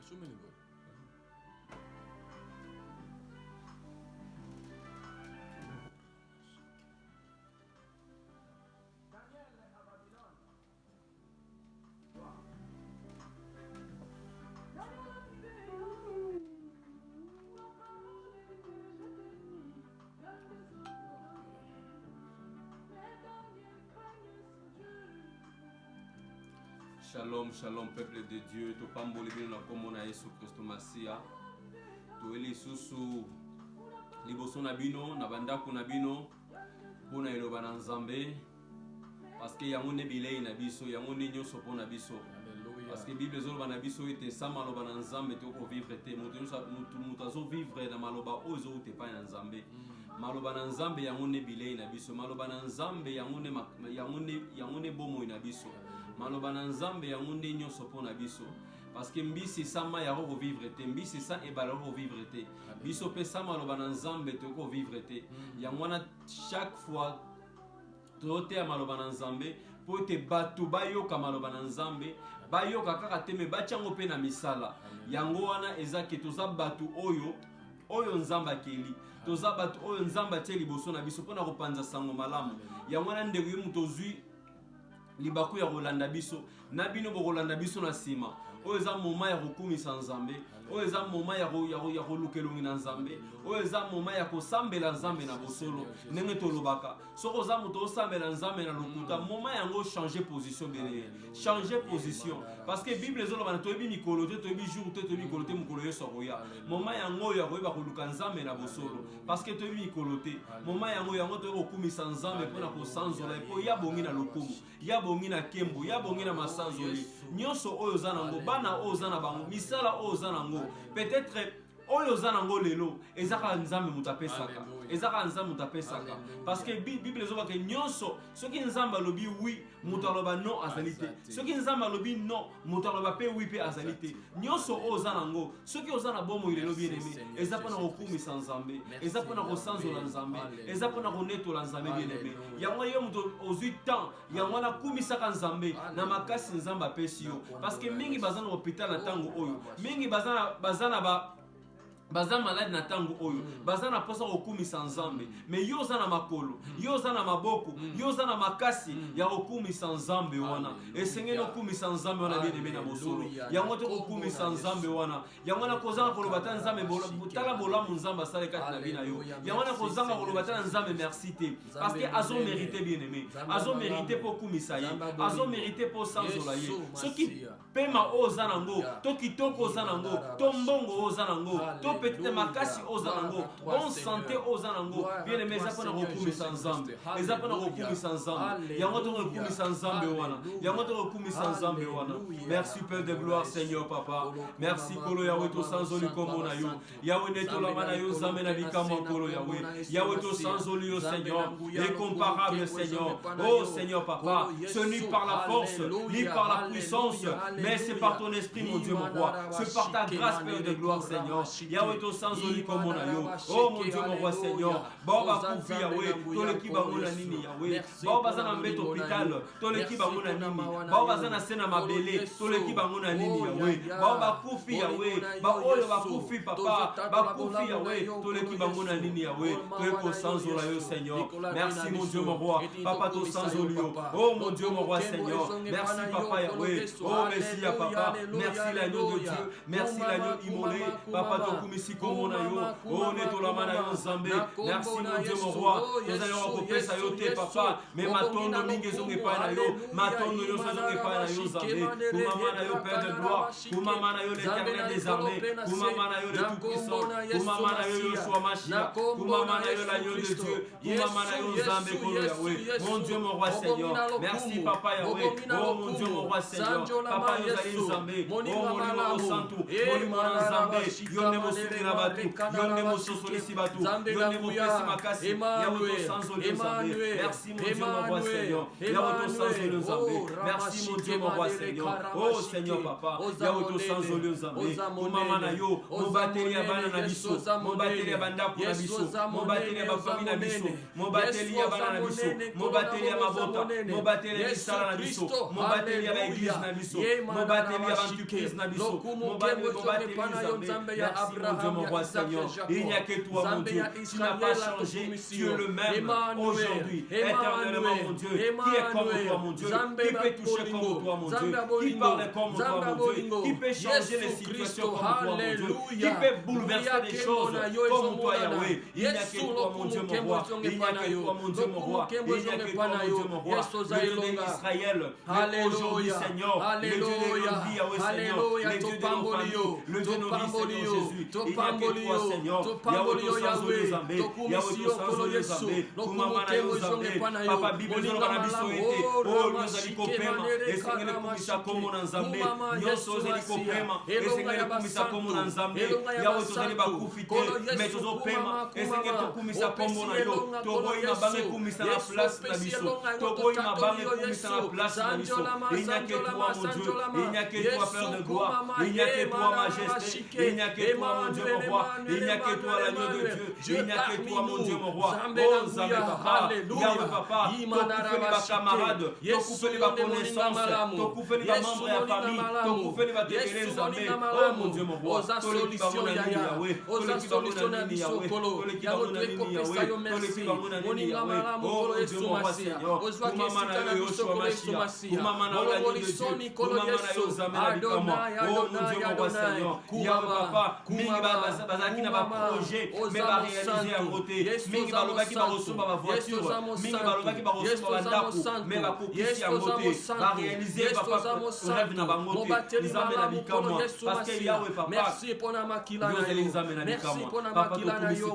So many words. Shalom, shalom, peuple de Dieu. To pamboli bino na kombo na Yesu Kristo Masia. To eli susu liboso na bino na bandako na bino pona eloba na Nzambe parce que yango ne bilei na biso, yango ne nyoso pona biso. Parce que Bible ezoloba na biso ete sa maloba na Nzambe to ko vivre te mutu azo vivre na maloba ozo te pa na Nzambe. Maloba na Nzambe yango ne bilei na biso, maloba na Nzambe yango ne bomo na biso. Maloba na Nzambe yango nde nyonso pona biso parce que mbisi sama ya ko vivre te, mbisi sa ebala ko vivre te, biso pe sama maloba na Nzambe to ko vivre te. Yango na chaque fois tote ya maloba na Nzambe po te batu bayoka maloba na Nzambe bayoka kaka te me bachango pe na misala. Yango wana ezaki toza batu oyo Nzambe akeli, toza batu oyo Nzambe atie liboso na biso pona kopanza sango malamu. Yango wana ndeko yo muto zwi libaku ya kolanda biso na bino bokolanda biso na sima oyo eza moma ya kokumisa Nzambe, oyo eza moma ya kolukelongi na Nzambe, oyo eza moma ya kosambela Nzambe na bosolo ndenge tolobaka soko oza moto osambela Nzambe na lokuta moma yango changer position bene, changer position parce que Bible ezoloba na toyebi mikolo te, toyebi jour te, toyebi mikolo te mokolo yesu akoya. Moma yango ya koyeba koluka Nzambe na bosolo parce que toyebi mikolo te, moma yango toyebi kokumisa Nzambe mpona kosanzola epo ya bongi na lokumu, ya bongi na kembo, ya bongi na masanzoli nyonso oyo oza nango, bana oyo oza na bango, misala oyo oza nango, peut-être oyo oza nango lelo ezaka Nzambe mutu apesaka, ezaka Nzambe mutu apesaka parce que Bible ezobaka nyonso soki Nzambe alobi oui mutu aloba non azali te, soki Nzambe alobi non mutu aloba pe oui pe azali te. Nyonso oyo oza nango soki oza na bomoi lelo bien aimé eza mpona kokumisa Nzambe, eza mpona kosanzola Nzambe, eza mpona konetola Nzambe bien aimé. Yango yo mutu ozwi temps yango wana kumisaka Nzambe na makasi Nzambe apesi yo parce que mingi baza na hôpital na tango oyo, mingi baza malade na tango oyo, baza na posa kokumisa Nzambe, mais yo oza na makolo, yo oza na maboko, yo oza na makasi ya kokumisa Nzambe wana. Esengeli okumisa Nzambe wana bien aimé na bosolo. Yango te kokumisa Nzambe wana. Yango na kozanga koloba ta Nzambe tala bolamu Nzambe asala kati na bina yo. Yango na kozanga koloba ta Nzambe merci te parce que azo mérité bien aimé. Azo mérité pour kumisa ye, azo mérité pour sanzola ye. Soki pema oza nango, to kitoko oza nango, to mbongo oza nango, to peut-être makasi oza nango, bonne santé oza nango, bien aimé eza pona kokumisa Nzambe, eza pona kokumisa Nzambe. Yango to kokumisa Nzambe wana, yango to kokumisa Nzambe wana. Merci Père de gloire Seigneur Papa. Merci Kolo Yahweh to sanzoli kombo na yo. Yahweh neto la mana yo Nzambe na bikama Kolo Yahweh. Yahweh to sanzoli yo Seigneur, incomparable Seigneur. Oh Seigneur Papa, ce n'est par la force, ni par la puissance, mais c'est par ton esprit mon Dieu mon roi. C'est par ta grâce Père de gloire Seigneur. Yahweh to sanzoli kombo na yo. Oh mon Dieu mon roi Seigneur. Baba kufi Yahweh, to leki bango na nini Yahweh. Baba za na mbeto hôpital, to leki bango na nini. Baba za na sena mabele, to leki bango na nini Yahweh. Baba kufi Yahweh, ba oyo ba kufi papa, ba kufi Yahweh, to leki bango na nini Yahweh. To ko sanzola yo Seigneur. Merci mon Dieu mon roi. Papa to sanzoli yo. Oh mon Dieu mon roi Seigneur. Merci papa Yahweh. Oh merci ya papa. Merci l'agneau de Dieu. Merci l'agneau immolé. Papa to kumisi kombo na yo. Oh netola mana yo Nzambe. Merci mon Dieu mon roi. Tozali kopesa yo te papa. Mais matondo mingi zonge pa na yo. Matondo yo zonge pa na yo Nzambe. Kumama na yo Père de gloire. Kumama na yo l'Éternel des armées. Kumama na yo le tout-puissant. Kumama na yo Yoshua Mashiach. Kumama na yo l'agneau de Dieu. Kumama na yo Nzambe Kolo Yahweh. Mon Dieu mon roi Seigneur. Merci papa Yahweh. Oh mon Dieu mon roi Seigneur. Papa yo zali Nzambe. Oh molimo osantu. Molimo na Nzambe. Yo ne mosu Siti na batu. Yonde mososo lisi batu. Yonde mopesi makasi. Yawoto sans olio Nzambe. Merci mon Dieu mon roi Seigneur. Yawoto sans olio Nzambe. Merci mon Dieu mon roi Seigneur. Oh Seigneur papa. Yawoto sans olio Nzambe. Kumama na yo. Mobateli ya bana na biso. Mobateli ya bandako na biso. Mobateli ya bafami na biso. Mobateli ya bana na biso. Mobateli ya mabota. Mobateli ya misala na biso. Mobateli ya église na biso. Mobateli ya entreprise na biso. Mobateli Nzambe. Merci mon Dieu mon roi Seigneur. Il n'y a que toi mon Dieu. Tu n'as pas changé. Tu es le même aujourd'hui. Éternellement mon Dieu. Qui est comme toi mon Dieu? Qui peut toucher comme toi mon Dieu? Qui parle comme toi mon Dieu? Qui peut changer les situations comme toi mon Dieu? Qui peut bouleverser les choses comme toi Yahweh? Il n'y a que toi mon Dieu mon roi. Il n'y a que toi mon Dieu mon roi. Il n'y a que toi mon Dieu mon roi. Le Dieu d'Israël. Aujourd'hui Seigneur. Le Dieu de notre vie Yahweh Seigneur. Le Dieu de nos familles. Le Dieu de nos vies Seigneur Jésus. Il n'y a que toi Seigneur. Yahweh sans Zambé. Yahweh sans Zambé. Kumama na yo Zambé. Papa Bible zolo kana biso ete. Oh nous ali kopema. Esengele kumisa komo na Nzambe. Nyonso zeli kopema. Esengele kumisa komo na Nzambe. Yahweh tozali bakufite. Mais tozopema. Esengele kumisa komo na yo. Toboyi mabange kumisa na place na biso. Toboyi mabange kumisa na place na biso. Il n'y a que toi mon Dieu. Il n'y a que toi Père de gloire. Il n'y a que toi majesté. Il n'y a que toi mon Dieu mon roi. Il n'y a que toi l'agneau de Dieu. Il n'y a que toi mon Dieu mon roi. Oh Nzambe papa. Yahweh papa. Tokufeli ba camarade. Tokufeli ba connaissance. Tokufeli ba membre ya famille. Tokufeli ba tekele Nzambe. Oh mon Dieu mon roi. Toleki bango na nini Yahweh. Toleki bango na nini Yahweh. Toleki bango na nini Yahweh. Toleki bango na nini Yahweh. Oh mon Dieu mon roi Seigneur. Kumama na yo Yoshua Mashiach. Kumama na l'agneau de Dieu. Kumama na yo Nzambe na bikama. Oh mon Dieu mon roi Seigneur. Yahweh papa. Mingi bazaki na ba projet. Mais ba réaliser à côté. Mingi balobaki ba recevoir ba voiture. Mingi balobaki ba recevoir ba ndako. Mais ba kokisi à côté. Ba réaliser papa rêve na bango te. Nzambe na bikama. Parce que Yahweh papa. Merci pour na makila na yo. Merci pour na makila na yo.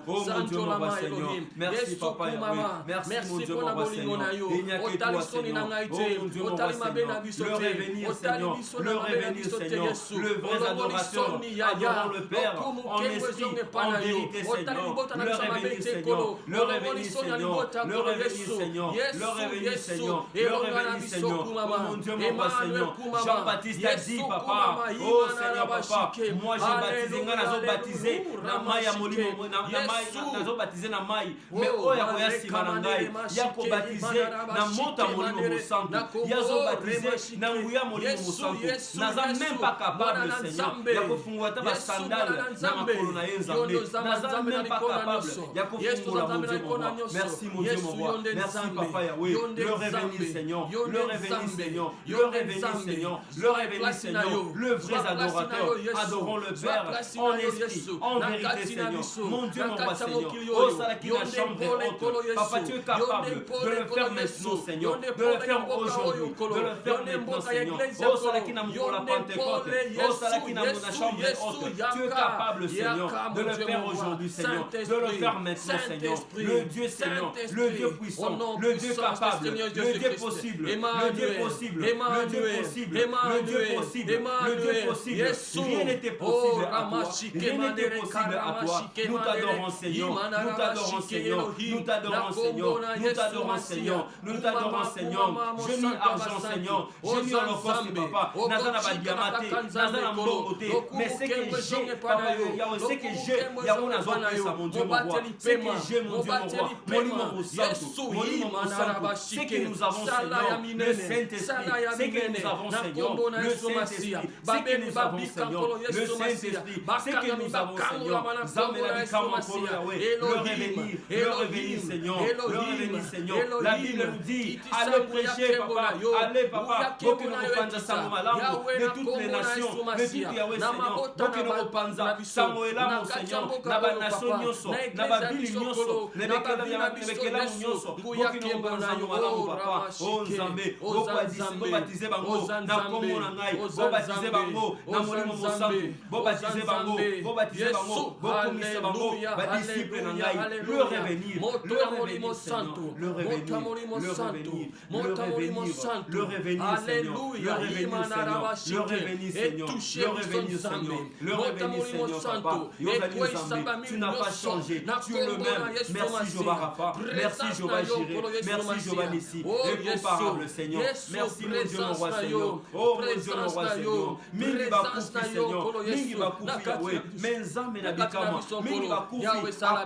Oh mon Dieu mon roi Seigneur. Merci papa Yahweh. Merci mon Dieu mon roi Seigneur. Il n'y a que toi Seigneur. Oh mon Dieu mon roi Seigneur. Le revenir Seigneur. Le revenir Seigneur. Le vrai adorateur. Adorons le Père en esprit, en vérité Seigneur. Le revenir Seigneur. Le revenir Seigneur. Le revenir Seigneur. Le revenir Seigneur. Le revenir Seigneur. Oh mon Dieu mon roi Seigneur. Jean-Baptiste a dit papa. Oh Seigneur papa. Moi j'ai baptisé. Nga nazo baptisé. Na mai ya molimo. Na mai nazo baptisé na mai. Mais oya koya sima na ngai. Yako baptisé na mota molimo mosantu. Yazo baptisé na nguya molimo mosantu. Naza même pas capable Seigneur. Yako fungua ta ba sandale na makolo na ye Nzambe. Naza même pas capable. Yako fungula mon Dieu mon roi. Merci mon Dieu mon roi. Merci papa Yahweh. Le revenir Seigneur. Le revenir Seigneur. Le revenir Seigneur. Le revenir Seigneur. Le vrai adorateur. Adorons le Père en esprit, en vérité Seigneur. Mon Dieu mon roi Seigneur. Oh Salaki la chambre haute. Papa tu es capable de le faire maintenant Seigneur. De le faire aujourd'hui. De le faire maintenant Seigneur. Oh Salaki na pour la Pentecôte. Oh Salaki na la chambre haute. Tu es capable Seigneur de le faire aujourd'hui Seigneur. De le faire maintenant Seigneur. Le Dieu Seigneur. Le Dieu puissant. Le Dieu capable. Le Dieu possible. Le Dieu possible. Le Dieu possible. Le Dieu possible. Le Dieu possible. Rien n'était possible à toi. Rien n'était possible à toi. Nous t'adorons Seigneur. Nous t'adorons Seigneur. Nous t'adorons Seigneur. Nous t'adorons Seigneur. Nous t'adorons Seigneur. Je mis argent Seigneur. Je mis holocauste papa. Nazana ba diamate. Nazana mbongote. Mais c'est que j'ai papa Yahweh. C'est que j'ai Yahweh nazona pesa mon Dieu mon roi. C'est que j'ai mon Dieu mon roi. Molimo mosantu. Molimo mosantu. C'est que nous avons Seigneur le Saint-Esprit. C'est que nous avons Seigneur le Saint-Esprit. C'est que nous avons Seigneur le Saint-Esprit. C'est que nous avons Seigneur. Zamela bikama polo Yahweh. Le revenir Seigneur. Le revenir Seigneur. La Bible nous dit allez prêcher papa. Allez papa. Boki no kupanza sango malango de toutes les nations. De tout Yahweh Seigneur. Boki no kupanza sango elamo Seigneur. Na ba nation nyonso. Na ba bili nyonso. Lebekela nyonso. Boki no kupanza sango malango papa. Oh Nzambe. Bo baptiser bango na kombo na ngai. Bo baptiser bango na molimo mosantu. Bo baptiser bango. Bo baptiser bango. Bo komisa bango. Ba disciple na ngai. Le revenir. Le revenir Seigneur. Le revenir. Le revenir. Le revenir. Le revenir Seigneur. Le revenir Seigneur. Le revenir Seigneur. Le revenir Seigneur. Le béni, Seigneur, papa. Tu n'as pas changé. Tu es le même. Merci, Jéhovah Rapha. Merci, Jéhovah Jireh. Merci, Jéhovah Nissi. Incomparable, Seigneur. Merci, mon Dieu, mon roi, Seigneur. Oh, mon Dieu, mon roi, Seigneur. Mingi bakufi, Seigneur. Mingi bakufi, Yahweh. Menzame na bikama. Mingi bakufi à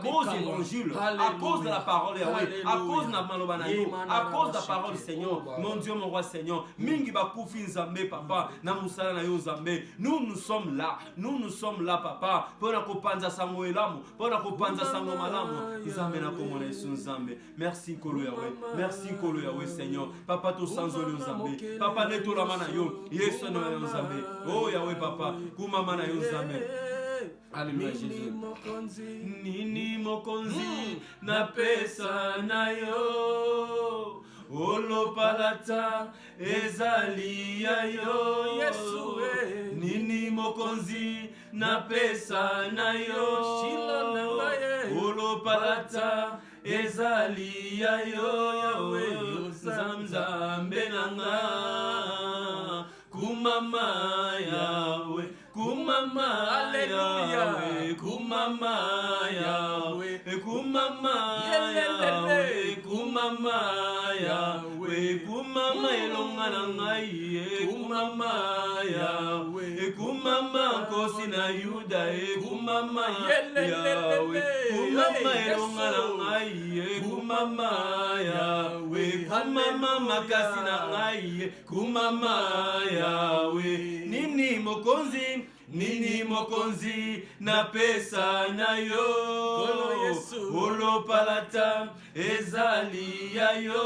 cause de l'évangile, à cause de la parole, Yahweh. À cause de la malobanayo, à cause de la parole, Seigneur. Mon Dieu, mon roi, Seigneur. Mingi bakufi nzambe, papa. Na musala na yo nzambe. Nous sommes là. Nous sommes là, papa. Pona kopanza sango elamu. Pona kopanza sango malamu. Nzambe na komona Yesu nzambe. Merci Nkolo Yahweh. Merci Nkolo Yahweh, Seigneur. Papa to sanzo yo nzambe. Papa neto la mana yo. Yesu na yo nzambe. Oh Yahweh, papa. Kuma mana yo nzambe. Alléluia Jésus. Nini mokonzi na pesa na yo. Olopalata ezali ya yo Yesu nini mokonzi na pesa na yo olopalata ezali ya yo zamzambe nanga kumama yawe kumama Alléluia kumama yawe kumama yawe kumama yawe kumama elonga na ngai kumama yawe kumama kosi na Yuda kumama yawe kumama elonga na ngai kumama yawe kumama makasi na ngai kumama yawe nini mokonzi na pesa na yo olopalata ezali ya yo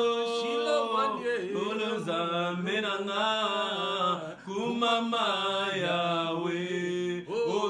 olozambe nanga kumama yawe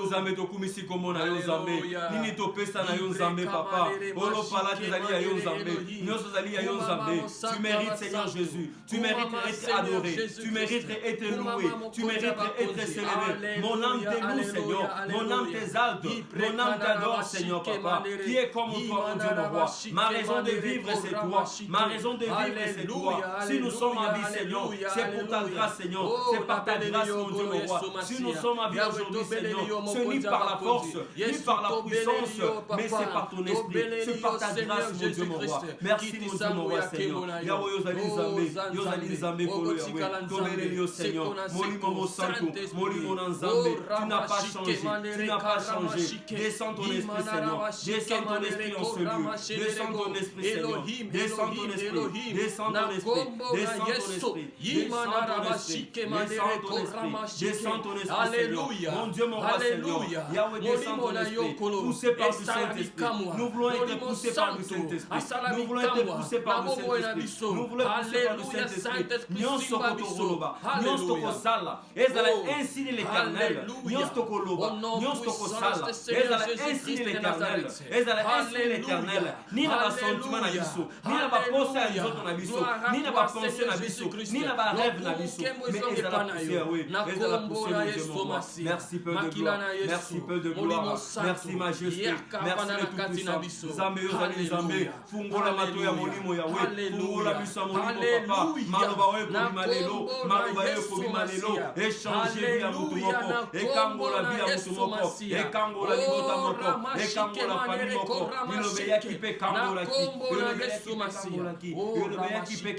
nzambe tokumisi komona yo nzambe nini topesa na yo nzambe papa olopalata ezali ya yo nzambe nyonso ezali ya yo nzambe tu mérites Seigneur Jésus tu mérites d'être adoré tu mérites d'être loué tu mérites d'être célébré mon âme te loue Seigneur mon âme t'exalte mon âme t'adore Seigneur papa qui est comme toi mon Dieu mon roi ma raison de vivre c'est toi ma raison de vivre c'est toi si nous sommes en vie Seigneur c'est pour ta grâce Seigneur c'est par ta grâce mon Dieu mon roi si nous sommes en vie aujourd'hui Seigneur ce n'est par la force ni par la puissance mais c'est par ton esprit c'est par ta grâce mon Dieu mon roi merci mon Dieu mon roi Seigneur Yahweh yozali nzambe kolo Yahweh tobeleli yo Seigneur molimo mosantu molimo na nzambe tu n'as pas changé descends ton esprit Seigneur descends ton esprit en ce lieu descends ton esprit Seigneur descends ton esprit descends ton esprit descends ton esprit Seigneur mon Dieu mon roi Seigneur Yahweh descends ton esprit poussé par le Saint-Esprit nous voulons être poussés par le Saint-Esprit nous voulons être poussés par le Saint-Esprit nous voulons être poussés par le Saint-Esprit nyonso kotoloba nyonso kosala ezala ainsi de l'Éternel nyonso koloba nyonso kosala ezala ainsi de l'Éternel ezala ainsi de l'Éternel ni na basentiment na biso ni na baposa ya nzoto na biso ni na bapense na biso ni na barêve na biso mais ezala poussé Yahweh ezala poussé mon Dieu mon roi merci peu de gloire merci peu de gloire merci majesté merci le tout-puissant nzambe yozali nzambe fungola mato ya molimo Yahweh fungola biso ya molimo papa maloba oyo ekobima lelo maloba oyo ekobima lelo échanger vi ya mutu moko ekangola vi ya mutu moko ekangola libota moko ekangola famille moko ilobeyaki mpe kangolaki ilobeyaki mpe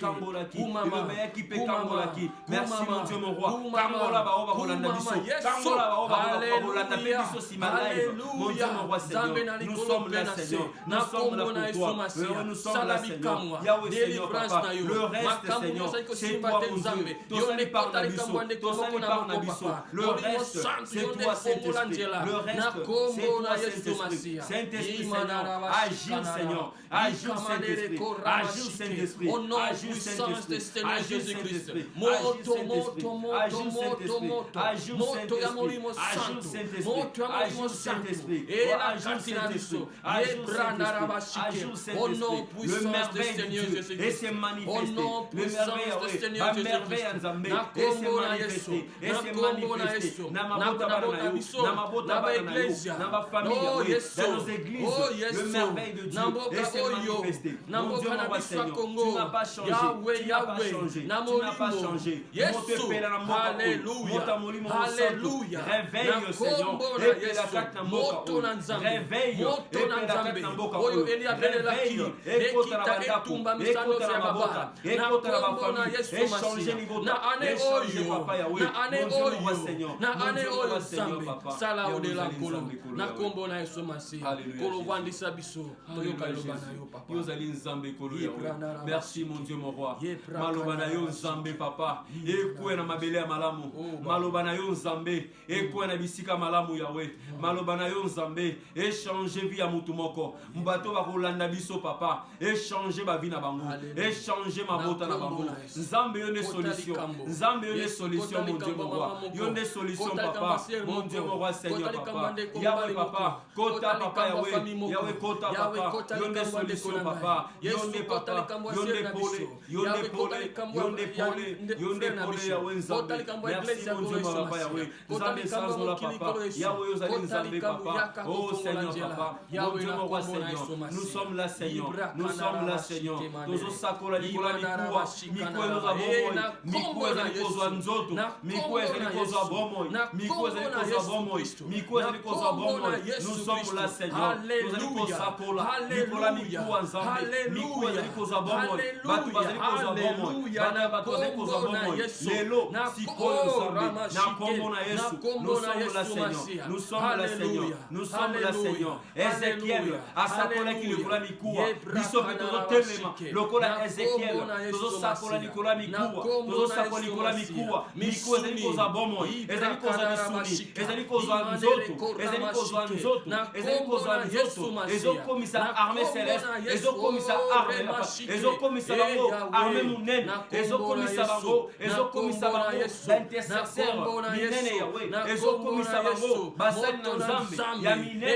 kangolaki merci mon Dieu mon roi kangola bao bakolanda biso kangola bao bakolanda mpe biso nsima live mon Dieu mon roi Seigneur nous sommes là Seigneur nous sommes là pour toi nous sommes là Seigneur Yahweh Seigneur papa le reste Seigneur c'est toi mon Dieu tosali par na biso le reste c'est toi Saint-Esprit le reste c'est toi Saint-Esprit Saint-Esprit Seigneur agis Seigneur agis Saint-Esprit agis Saint-Esprit au nom puissant de Seigneur Jésus-Christ moto ya molimo santo moto ya molimo santo et la katina biso yebranda rabashike au nom puissant de Seigneur Jésus-Christ au nom puissant de Seigneur Jésus-Christ na kombo na Yesu na mabota biso na ba iglesia oh Yesu oh Yesu na mboka oyo na mboka na biso ya Kongo Yahweh na molimo Yesu alléluia alléluia réveille Seigneur réveille, oyo réveille, ekota na bandako, ekota na maboka, ekota na bafamille, échanger niveau échanger papa Yahweh, mon Seigneur, papa, sala odela kolo na kombo na Yesu Masiya kolo vandisa biso toyoka loba na yo papa yozali nzambe kolo Yahweh. Merci mon Dieu mon roi, maloba na yo nzambe papa ekwe na mabele ya malamu, maloba na yo nzambe ekwe na bisika malamu Yahweh, maloba na yo nzambe échanger vie ya mutu moko mbato ba kolanda biso papa, échanger ba vie na bango, échanger mabota na bango nzambe yo ne solution, nzambe yo ne solution mon Dieu mon roi, yo ne solution papa mon Dieu mon roi Seigneur papa Yahweh papa kota papa Yahweh Yahweh kota papa yo ne solution papa yo ne papa yo ne pole yo ne pole yo ne pole yo ne pole Yahweh nzambe merci mon Dieu mon papa Yahweh nzambe sanzo la papa Yahweh yo zali nzambe papa oh Seigneur papa mon Dieu mon roi Seigneur nous sommes là Seigneur nous sommes là Seigneur tozo sakola likola mikuwa mikuwa za bomoi mikuwa za kozwa nzoto mikuwa za kozwa bomoi mikuwa za kozwa bomoi mikuwa za kozwa bomoi nous sommes là Seigneur nous allons kozwa sakola likola mikuwa nzambe mikuwa za kozwa bomoi batu bazali kozwa bomoi batu bazali kozwa bomoi lelo sikoyo nzambe na kombo na Yesu nous sommes là Seigneur nous sommes là Seigneur nous sommes là Seigneur Ezekiel asakola ki likola mikuwa biso pe tozo telema lokola Ezekiel tozo sakola likola mikuwa tozo sakola likola mikuwa mikuwa ezali kozwa bomoi ezali kozwa misuni ezali kozwa nzoto ezali kozwa nzoto ezali kozwa nzoto ezokomisa armée céleste ezokomisa armée papa ezokomisa bango armée munene ezokomisa bango intercesseur minene Yahweh ezokomisa bango basali na nzambe ya minene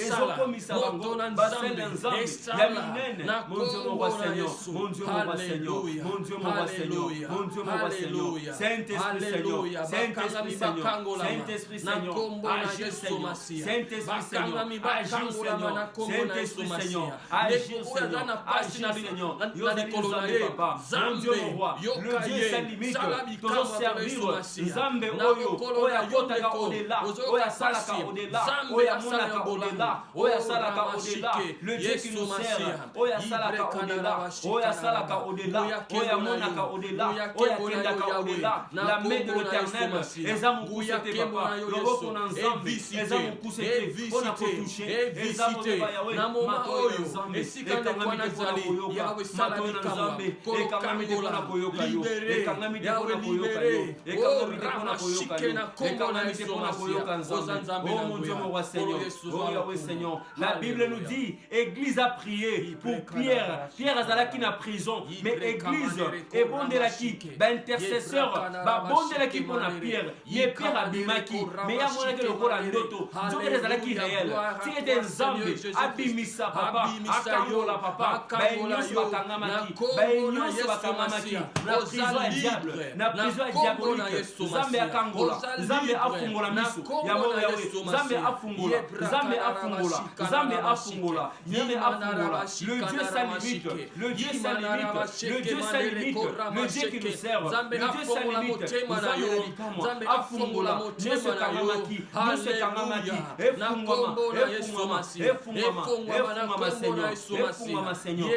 ezokomisa bango basali na nzambe ya minene mon Dieu mon roi Seigneur mon Dieu mon roi Seigneur mon Dieu mon roi Seigneur mon Dieu mon roi Seigneur Saint-Esprit Seigneur Saint-Esprit Seigneur Saint-Esprit Seigneur agis Seigneur Saint-Esprit Seigneur agis Seigneur Saint-Esprit Seigneur agis Seigneur yozali nzambe papa mon Dieu mon roi le Dieu sans limite tozo servir nzambe oyo akotaka au-delà oyo asalaka au-delà oyo amonaka au-delà oyo asalaka au-delà le Dieu qui nous sert oyo asalaka au-delà oyo asalaka au-delà oyo amonaka au-delà oyo akendaka au-delà la main de l'Éternel eza mokuse te papa loboko na nzambe eza mokuse te mpona kotouche eza mobeba Yahweh mato oyo ekangami te mpona koyoka mato na nzambe ekangami te mpona koyoka yo ekangami te mpona koyoka yo ekangami te mpona koyoka yo ekangami te mpona koyoka nzambe oh mon Dieu mon roi Seigneur oh Yahweh Seigneur la Bible nous dit église a prié pour Pierre azalaki na prison mais église ebondelaki baintercesseur babondelaki mpona Pierre ye Pierre abimaki mais ya monaki lokola ndoto nzoto ezalaki réel ti ete nzambe abimisa papa akangola papa bayenyonso bakangamaki bayenyonso bakangamaki na prison ya diable na prison ya diabolique nzambe akangola nzambe afungola miso ya moyo yawe nzambe afungola nzambe afungola nzambe afungola nzambe afungola le Dieu sans limite le Dieu sans limite le Dieu sans limite le Dieu qui nous sert le Dieu sans limite nzambe afungola nyonso kangamaki nyonso kangamaki efungwama efungwama efungwama efungwama Seigneur efungwama Seigneur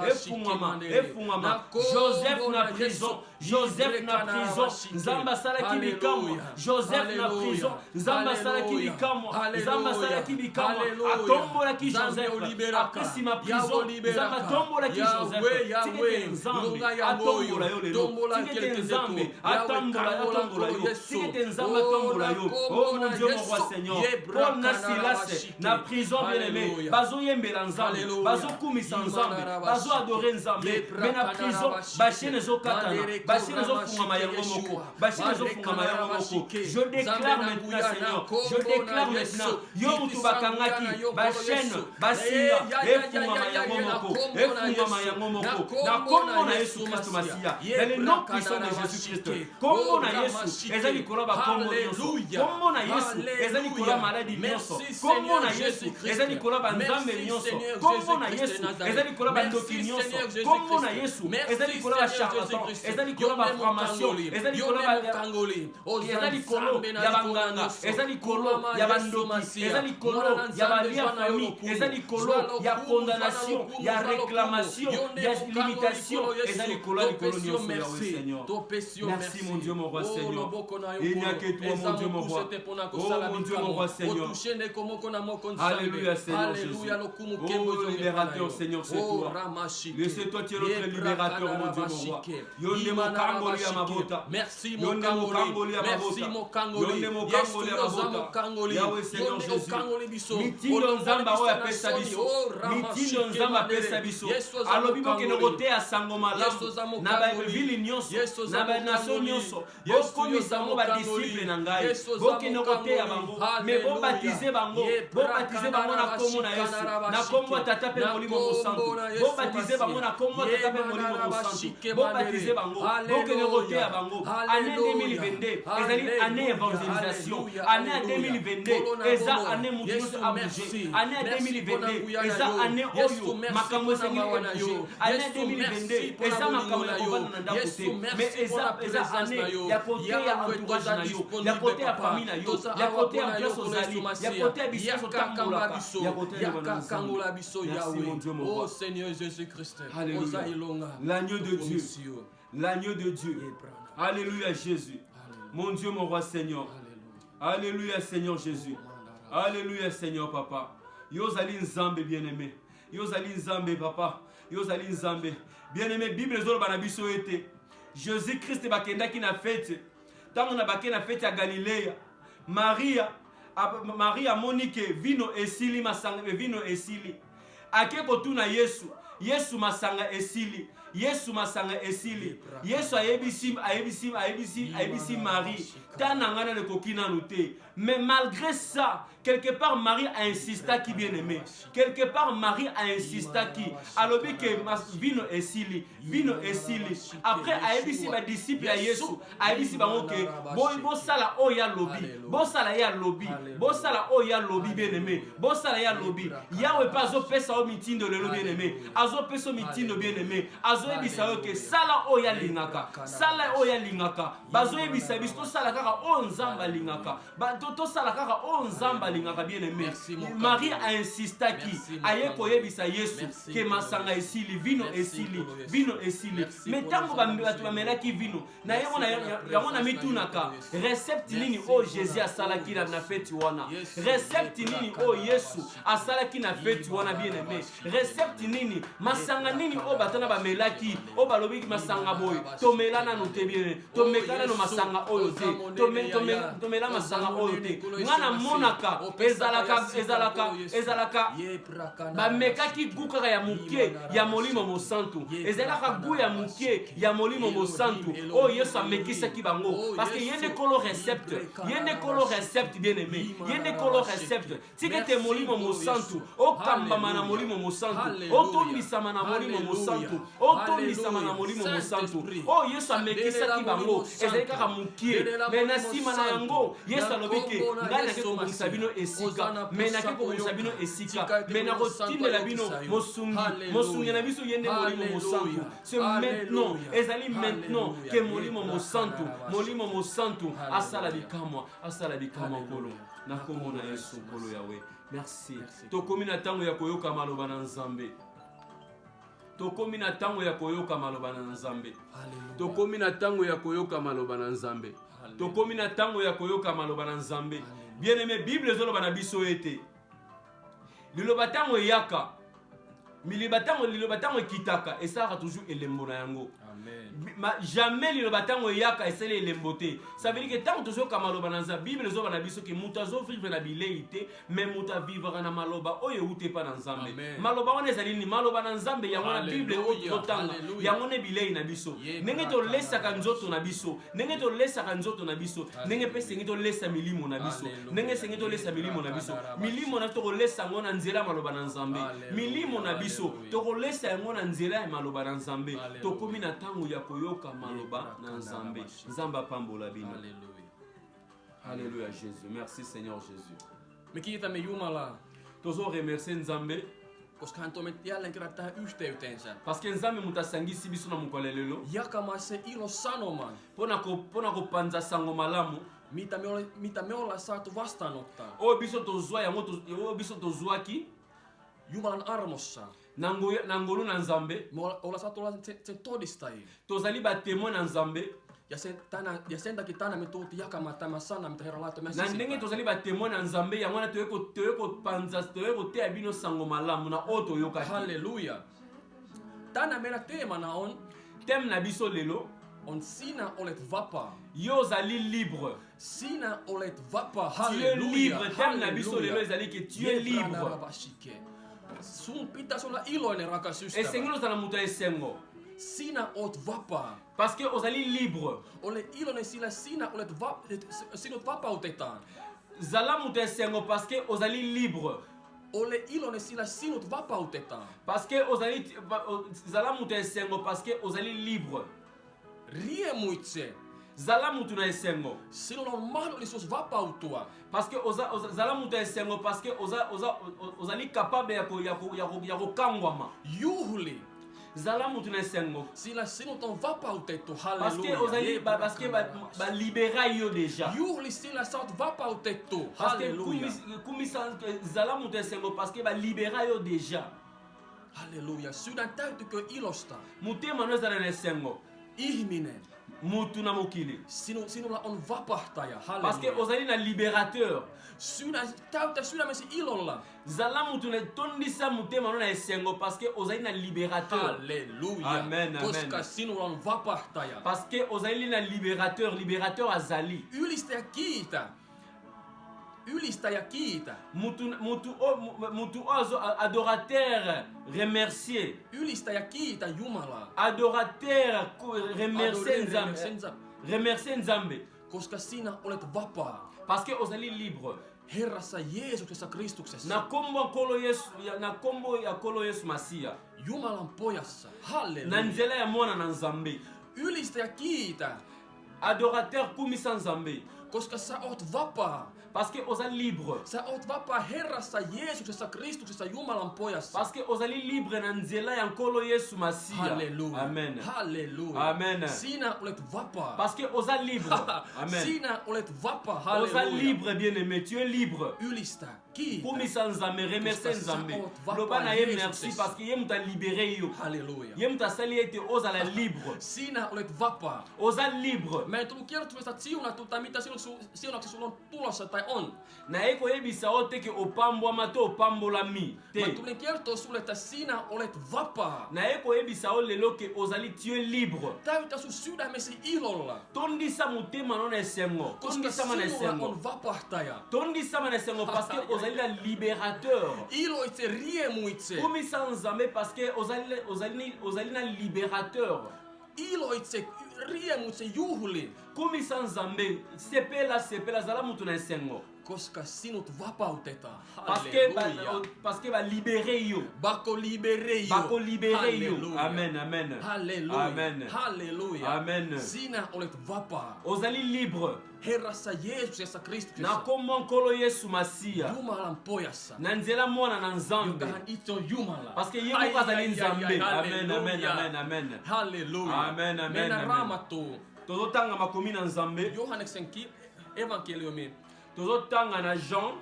efungwama efungwama Joseph na prison Joseph na prison nzamba salaki bikamwa Joseph na prison nzamba salaki bikamwa nzamba salaki bikamwa atombolaki Joseph apesi ma prison nzamba tombolaki Joseph tikete nzambe atombola yo lelo tikete nzambe atombola yo tikete nzambe atombola yo oh mon Dieu mon roi Seigneur Paul na Silas na prison bien-aimé bazoyembela nzambe bazokumisa nzambe bazoadore nzambe mais na prison bashene ezokatana bashene ezofungama yango moko bashene ezofungama yango moko je déclare maintenant Seigneur je déclare maintenant yo mutu bakangaki bashene basinga efungama yango moko efungama yango moko na kombo na Yesu Kristo Masiya dans le nom puissant de Jésus Christ kombo na Yesu ezali koloba kombo nyonso kombo na Yesu ezali koloba maladie nyonso kombo na Yesu ezali koloba nzambe nyonso kombo na Yesu ezali koloba ndoki nyonso kombo na Yesu ezali koloba charlatan ezali koloba formation ezali koloba ezali koloba ya banganga nanga, eza likolo ya bandoki, eza likolo ya balia famille, eza likolo ya condamnation, ya réclamation, ya limitation, eza likolo nyonso ya Seigneur. Merci mon Dieu mon roi Seigneur. Il n'y a que toi mon Dieu mon roi. Oh mon Dieu mon roi Seigneur. Alléluia Seigneur Jésus. Oh libérateur Seigneur c'est toi. Laissez-toi tu es notre libérateur mon Dieu mon roi. Yonde mo kangoli ya mabota. Merci mon kangoli ya mabota. Yonde mo kangoli ya mabota. Yahweh Seigneur Jésus. Mitindo nzamba oya pesa biso. Mitindo nzamba pesa biso. Alobi bokende koteya sango malamu. Na ba ville nyonso, na ba nation nyonso. Bokomisa mo ba disciple na ngai. Bokende koteya bango. Mais bo baptiser bango. Bo baptiser bango na kombo na Yesu. Na kombo tata pe molimo mosantu. Bo baptiser bango na kombo tata pe molimo mosantu. Bo baptiser bango. Bokende koteya bango. Année 2022, ezali année évangélisation. Année 2022, eza année mutuso a bouger. Année 2022, eza année oyo makambo sengi bouger. Année 2022, eza makambo ya kobana na ndako te. Mais eza année ya côté ya entourage na yo, ya côté ya famille na yo, ya côté ya place ozali, ya côté ya biso tambola, ya côté ya kangola biso Yahweh. Oh Seigneur Jésus-Christ. Alléluia. L'agneau de Dieu. L'agneau de Dieu. Alléluia Jésus. Mon Dieu, mon roi Seigneur. Alléluia Seigneur Jésus. Alléluia Seigneur Papa. Yozali nzambe bien-aimé. Yozali nzambe Papa. Yozali nzambe. Bien-aimé, Bible zolo banabiso ete. Jésus-Christ bakenda ki na fête. Tango na bakenda fête à Galilée. Maria Monique vino esili masanga vino esili. Ake kotuna Yesu. Yesu masanga esili. Yesu masanga esili. Yesu ayebisi Marie. Tanangana le kokina noté. Mais malgré ça, quelque part Marie a insisté qui bien aimé. Quelque part Marie a insisté qui. Alors que vino esili. Vino esili. Après ayebisi ba disciple à Yesu. Ayebisi bango ke bo sala o ya lobby. Bo sala ya lobby. Bo sala o ya lobby bien aimé. Bo sala ya lobby. Yawe pas zo pesa o mitindo le bien aimé. Azo pesa mitindo bien aimé. Azo ebisa ke sala o ya lingaka. Sala o ya lingaka. Bazo ebisa biso sala kaka o nzamba lingaka. Ba to sala kaka o nzamba lingaka bien aimé. Marie a insisté qui aye ko yebisa Yesu ke masanga esili vino esili vino esili. Mais tango ba mela ki vino na yango na mitunaka recept nini o Jésus asala ki na fête wana. Recept nini o Yesu asala ki na fête wana bien aimé. Recept nini masanga nini o batana ba melaki o balobi masanga boy tomelana no te bien tomekana no masanga oyo te tomela masanga oyo te ngana monaka ezalaka ba mekaki guka ya muke ya molimo mosantu ezalaka gu ya muke ya molimo mosantu o Yesu amekisa ki bango parce que yende kolo recept bien aimé yende kolo recept tikete molimo mosantu o kamba mana molimo mosantu o tombisa mana molimo mosantu o tombisa mana molimo mosantu o Yesu amekisa ki bango ezalaka mukie mais na sima na yango Yesu alobiki ngana ke ko sabino esika mais na ke ko sabino esika mais na kotindela bino mosungi na biso yende molimo mosantu c'est maintenant ezali maintenant que molimo mosantu asala bikamwa kolo na kombo na Yesu kolo yawe. Merci. Tokomi na tango ya koyoka maloba na Nzambe. Tokomi na tango ya koyoka maloba na Nzambe. Tokomi na tango ya koyoka maloba na Nzambe. Tokomi na tango ya koyoka maloba na Nzambe. Bien aimé, Bible zolo bana biso ete. Liloba tango yaka. Liloba tango kitaka et ça toujours elembo na yango. Jamais liloba tango yaka esele elembote. Ça veut dire que tant toujours ka maloba na Nzambe, Bible zo bana biso ke muta zo vivre na bileite, mais muta vivre na maloba oyo ute pa na Nzambe. Maloba wana ezali ni maloba na Nzambe yango na Bible oyo tanga. Yango ne bilei na biso. Nenge to lesa ka nzoto na biso. Nenge to lesa ka nzoto na biso. Nenge pe sengi to lesa milimo na biso. Nenge sengi to lesa milimo na biso. Milimo na to lesa ngona nzela maloba na Nzambe. Milimo na biso to lesa ngona nzela ya maloba na Nzambe. To komi na tango ya koyoka maloba na Nzambe. Nzamba pambola bino. Alléluia Jésus. Merci Seigneur Jésus. Me kiitämme Jumalaa. Tozo remercier Nzambe. Koska hän toimi jälleen kerran tähän yhteyteensä. Parce que Nzambe mutasangisi biso na mukolelelo. Jakamaan se ilo sanoman. Pona ko panza sango malamu. mitä me ollaan saatu vastaanottaa oyo biso tozwa yango oyo biso tozwaki Jumalan armossa. nangolu na Nzambe Me ollaan saatu olla sen todistajia. tozali batémoin na Nzambe Ja sen takia tänään me tultiin jakamaan tämä sana, mitä Herra laittoi meidän na ndenge sisimpään. tozali batémoin na Nzambe yango wana toyeko koteya bino sango malamu na oyo toyokaki. Halleluja. Tänään meidän teemana on Thème na biso lelo on sinä olet vapaa. yo ozali libre. Sinä olet vapaa. Tu es Halleluja. libre. Thème na biso lelo ezali ke tu es libre. Sun pitäisi olla iloinen, rakas ystävä. Esengeli ozala moto ya esengo Sinä oot vapaa. parce que ozali libre. Ole iloinen, sillä sinut vapautetaan. Zala moto ya esengo parce que ozali libre. Ole iloinen, sillä sinut vapautetaan. Parce que ozali zala moto ya esengo parce que ozali libre. Riemuitse. Zala moto na esengo Sinulla on mahdollisuus vapautua. parce que zala moto ya esengo parce que ozali capable ya kokangwama. Juhli. Zala moto na esengo Sillä sinut on vapautettu. parce que Halleluja. ozali parce que ba libéra yo déjà. Juhli, sillä sä oot vapautettu. Parce que Halleluja. zala moto ya esengo parce que ba libéra yo déjà. Halleluja. Sydän täytykö ilosta. Motema no ezala na esengo Ihminen. mutu na mokili Sinulla on vapahtaja. parce que Halleluja. ozali na libérateur. Täytä sydämesi ilolla. Zala mutu na tondisa motema no na esengo parce que ozali na libérateur. Halleluja. Amen, amen. Koska sinulla on vapahtaja. Parce que ozali na libérateur azali. Ylistä ja kiitä. Ylistä ja kiitä. Mutu ozo adorateur remercier. Ylistä ja kiitä Jumalaa. Adorateur remercier Adore Nzambe. Remercier Nzambe Koska sinä olet vapaa. parce que ozali libre. Herrassa Jeesuksessa Kristuksessa. Na kombo ya kolo Yesu Masia. Jumalan pojassa. Na Halleluja. nzela ya mwana na Nzambe. Ylistä ja kiitä. Adorateur kumisa Nzambe Koska sä oot vapaa. parce que ozali libre. Sä oot vapaa Herrassa Jeesuksessa Kristuksessa Jumalan pojassa. Parce que ozali libre na nzela ya nkolo Yesu Masia. Halleluja. Amen. Halleluja. Amen. Sinä olet vapaa. Parce que ozali libre. Amen. Sinä olet vapaa. Ozali Halleluja. libre bien-aimé, tu es libre. Ylistä. Kiitä. Kumisa Nzambe, remercier Koska sä Nzambe. oot vapaa Loba na ye merci Jeesuksessa. parce que ye muta libéré yo. Halleluja. Ye muta sali ete ozala libre. Sinä olet vapaa. Ozali libre. Mä en tullut kertomaan siunattu tai mitä siunaksi sulla on tulossa tai on. Na eko yebisa o teke opambwama to opambolami. Mä Te. tulin kertoa sulle, että sinä olet vapaa. Na eko yebisa o lelo ke ozali tu es libre. Täytä sun sydämesi ilolla. Tondisa motema no na esengo. Koska Tondisa ma na sinulla esengo. on vapahtaja. Tondisa ma na esengo parce que ozali la libérateur. Iloitse, riemuitse. Kumisa Nzambe parce que ozali na libérateur. Iloitse, riemuitse, juhli. Kumisa Nzambe sepela zala mutu na esengo. Koska sinut vapautetaan. Parce que va libérer yo. Bako libere yo. Bako libérer yo. Halleluja. Amen, amen. Halleluja. Amen. Halleluja. Amen. Sinä olet vapaa. Ozali libre. Herrassa Jeesuksessa Na Kristuksessa. kombo nkolo Yesu Masia. Jumalan pojassa. Na nzela mwana na Nzambe. Joka hän itse on Jumala. Parce que ye moko azali Nzambe. Amen, Halleluja. amen, amen, amen. Halleluja. Amen, amen, Mennään amen. Raamattuun. Tozotanga makomi na Nzambe. Johanneksen evankeliumi Tozotanga na Jean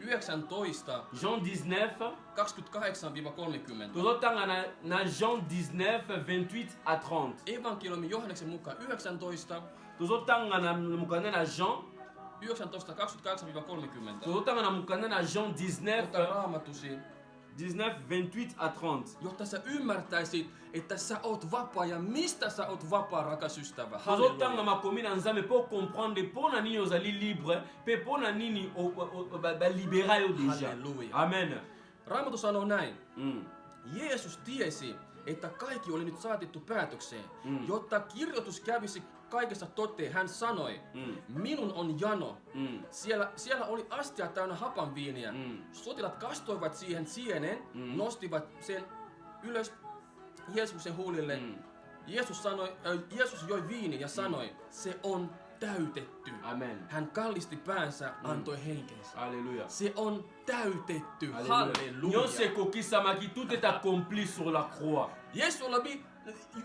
19, Jean 19. 28-30. Tozotanga na Jean 19, 28 à 30. Evankeliumi Johanneksen mukaan 19, Tozotanga na mukanda na Jean. 19, 28-30. Tozotanga na mukanda na Jean 19, Ota raamatusi, 19, 28 à 30. jotta sä ymmärtäisit, että sä oot vapaa ja mistä sä oot vapaa, rakas ystävä. Tozotanga Halleluja. makomi na Nzambe pour comprendre pona nini ozali libre, pe pona nini ba libéra yo déjà. Halleluja. Amen. Raamattu sanoo näin. Mm. Jeesus tiesi, että kaikki oli nyt saatettu päätökseen, jotta kirjoitus kävisi kaikessa toteen. Hän sanoi, minun on jano. Siellä oli astia täynnä hapanviiniä. Sotilat kastoivat siihen sieneen, nostivat sen ylös Jeesuksen huulille. Jeesus joi viini ja sanoi, se on täytetty. Amen. Hän kallisti päänsä, antoi henkensä. Alléluia. Se on täytetty. Alléluia. Halleluja. Nyonso ekokisamaki, tout est accompli sur la croix. Jeesulla oli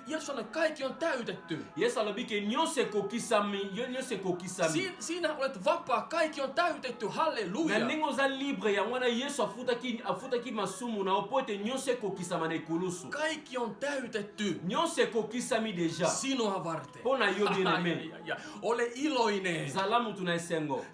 Jeesus sanoi, kaikki on täytetty. Yesu alobike nyonse kokisami, nyonse kokisami. Siinä olet vapaa, kaikki on täytetty, halleluja. Na ndenge oza libre ya mwana Yesu afutaki masumu na opote nyonse kokisama na ekulusu. Kaikki on täytetty. Nyonse kokisami deja. Sinua varten. Pona yo bien-aimé. Ole iloinen. Zala mutu na esengo.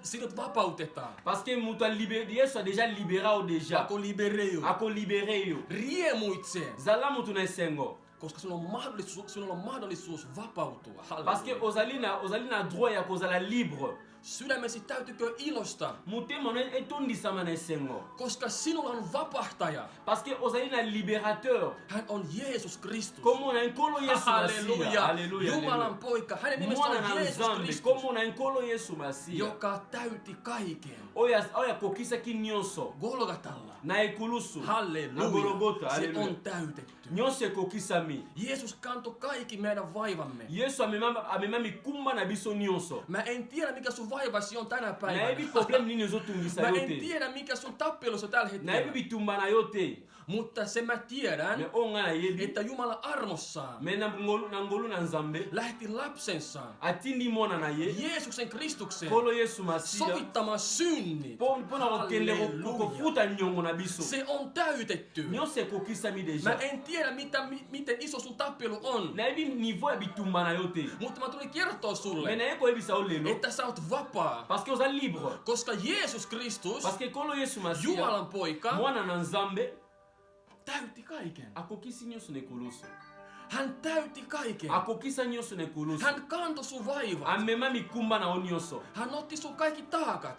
Sinut vapautetaan. Parce que mutu Yesu a déjà libéré au déjà. Ako libere yo. Ako libéré yo. Riemuitse. Zala mutu na esengo. Koska sinulla on mahdollisuus vapautua. Parce que ozali na droit ya kozala libre. Sydämesi täytykö ilosta, mutema no etondisama na esengo. Koska sinulla on vapahtaja. Parce que ozali na libérateur. Hän on Jeesus Kristus. Komo na nkolo Yesu Masia. Halleluja. Jumalan poika. Hänen nimensä on Jeesus Kristus. Komo na nkolo Yesu Masia. Joka täytti kaiken. Oya kokisaki nyonso. Golgatalla. Na ekulusu. Halleluja. Na Golgotha. Se on täytetty. Nyonso kokisami. Jeesus kantoi kaikki meidän vaivamme. Yesu amemami kumba na biso nyonso. Mä en tiedä mikä sun vaivasi on tänä päivänä. Na ebi problem nini ozotungisa Mä yote. en tiedä mikä sun tappelussa tällä hetkellä. Na ebi bitumba na yote. Mutta se mä tiedän, että Jumala armossaan lähetti lapsensa Jeesuksen Kristuksen sovittamaan synnit. Se on täytetty. Mä en tiedä miten iso sun tappelu on. Mutta mä tulin kertoa sulle, että sä oot vapaa. Koska Jeesus Kristus, Jumalan poika, täytti kaiken. Hän täytti kaiken. Hän kantoi sun vaivat. Hän otti sun kaikki taakat.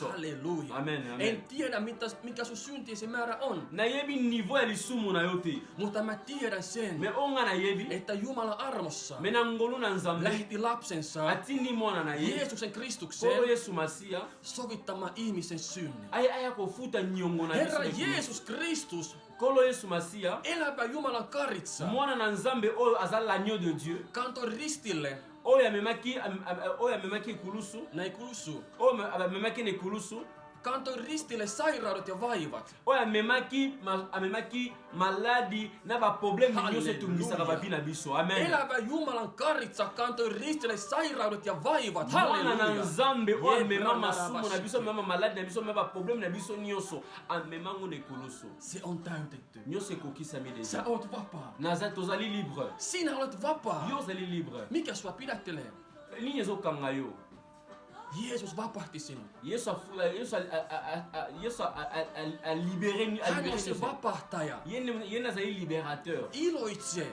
Halleluja. En tiedä mikä sun syntiesi määrä on. Mutta mä tiedän sen, että Jumala armossa lähetti lapsensa Jeesuksen Kristuksen sovittamaan ihmisen synnin. Herra Jeesus Kristus, elävä Jumalan karitsa, kantoi ristille kantoi ristille sairaudet ja vaivat. Elävä Jumalan karitsa kantoi ristille sairaudet ja vaivat. Halleluja. Se on täytetty. Sä oot vapaa. Sinä olet vapaa. Mikä sua pidättelee? Jeesus vapahti sinut. Hän on se vapahtaja. Iloitse.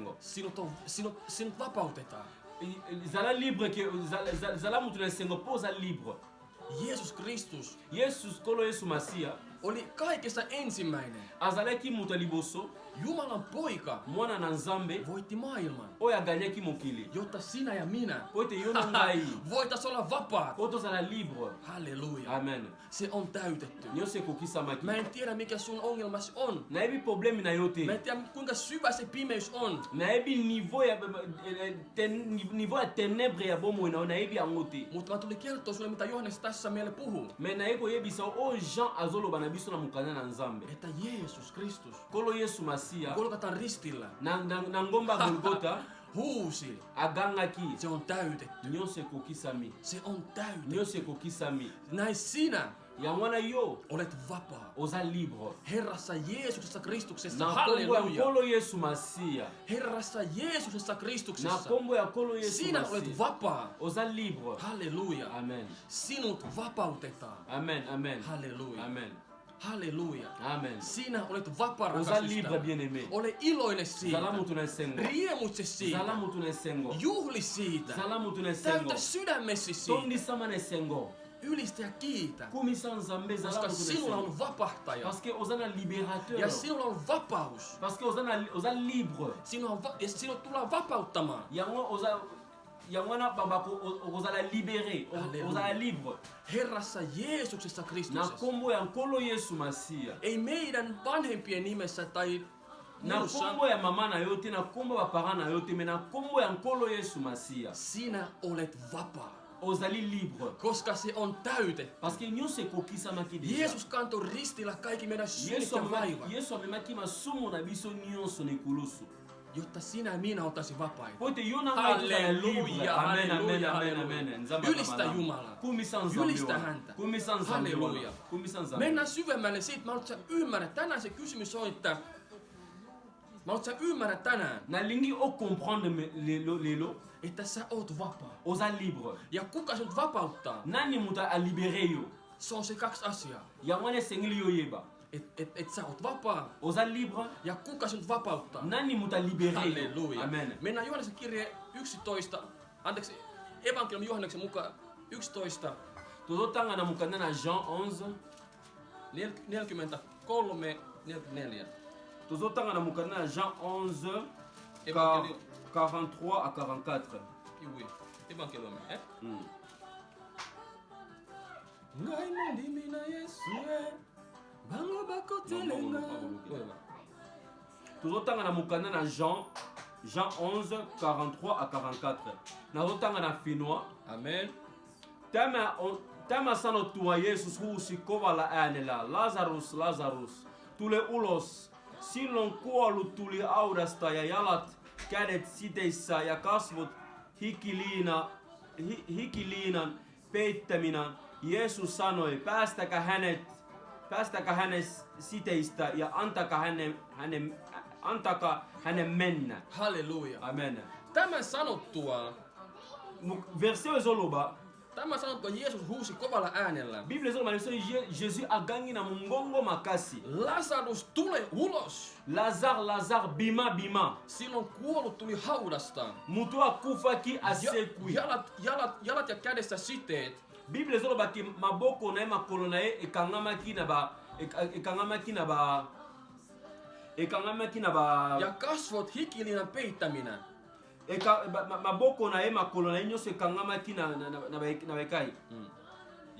Sinut vapautetaan. Jeesus Kristus oli kaikessa ensimmäinen. Jumalan poika voitti maailman, jotta sinä ja minä voitais olla vapaat. Halleluja. Amen. Se on täytetty. Mä en tiedä mikä sun ongelmasi on. Mä en tiedä kuinka syvä se pimeys on. Mutta mä tulin kertoa sulle mitä Johannes tässä meille puhuu. Että Jeesus Kristus Golgatan ristillä huusi. Se on täytetty. Se on täytetty. Näin sinä olet vapaa. Herrassa Jeesuksessa Kristuksessa. Halleluja. Herrassa Jeesuksessa Kristuksessa. Sinä olet vapaa. Halleluja. Sinut vapautetaan. Halleluja. Halleluja. Sinä olet vapaa, rakastista. Ole iloinen siitä. Riemuitse siitä. Juhli siitä. Täytä sydämesi siitä. Ylistä ja kiitä. Koska sinulla on vapahtaja. Ja sinulla on vapaus. Sinut tullaan vapauttamaan. Herrassa Jeesuksessa Kristuksessa. Ei meidän vanhempien nimessä tai sinä olet vapaa. ozali libre. Koska se on täytetty. Parce que nyonso ekokisamaki deja. Jeesus kantoi ristillä kaikki meidän synnit ja vaivat. Yesu amemaki masumu na biso nyonso na ekulusu. Jotta sinä ja minä oltaisiin vapaita. Pote yona Halleluja, amen, amen, halleluja, amen, halleluja. amen. Ylistä Jumalaa. Ylistä häntä. Halleluja. Mennään syvemmälle siitä. Mä haluan, että sä ymmärrät. Tänään se kysymys on, että mä haluan, että sä ymmärrät tänään. Nalingi o comprendre lelo. Että sä oot vapaa. Osa libre. Ja kuka sinut vapauttaa? Nani muta a libéré yo. Se on se kaksi asiaa. Ya wane sengili yo yeba. Et sä oot vapaa. Osa libre. Ja kuka sinut vapauttaa? Nani muta libéré yo. Halleluja. Amen. Mennään Johanneksen kirje 11. Anteeksi, evankeliumi Johanneksen mukaan 11. Tozotanga mukanda na Jean 11. 43, 44. Tozotanga mukanda na Jean 11. 43 à 44. Oui, evankeliumi, Ngai mondimi na Yesu bango bakotelenga. Tozotanga na mukanda na Jean 11 43 à 44. Nazotanga na finnois. Amen. Tämä sanottua Jeesus huusi kovalla äänellä, Lazarus, tule ulos. Silloin kuollut tuli audasta ja jalat, kädet siteissä ja kasvot hikiliinan peittäminä. Jeesus sanoi, päästäkää hänet siteistä ja antakaa hänen mennä. Halleluja. Amen. Tämän sanottua, verset ezoloba. Tämä sanottua Jeesus huusi kovalla äänellä. Bible ezoloba Jésus agangi na mongongo makasi. Lazarus tule ulos. Lazare bima. Silloin kuollut tuli haudasta. Mutu akufaki asekui. Jalat ja kädessä siteet. Bible ezoloba ki maboko na makolo na ye ekangamaki na ba ja kasvot hikiliinan peittäminä. Maboko na ye makolo na ye nyonso ekangamaki na bekai.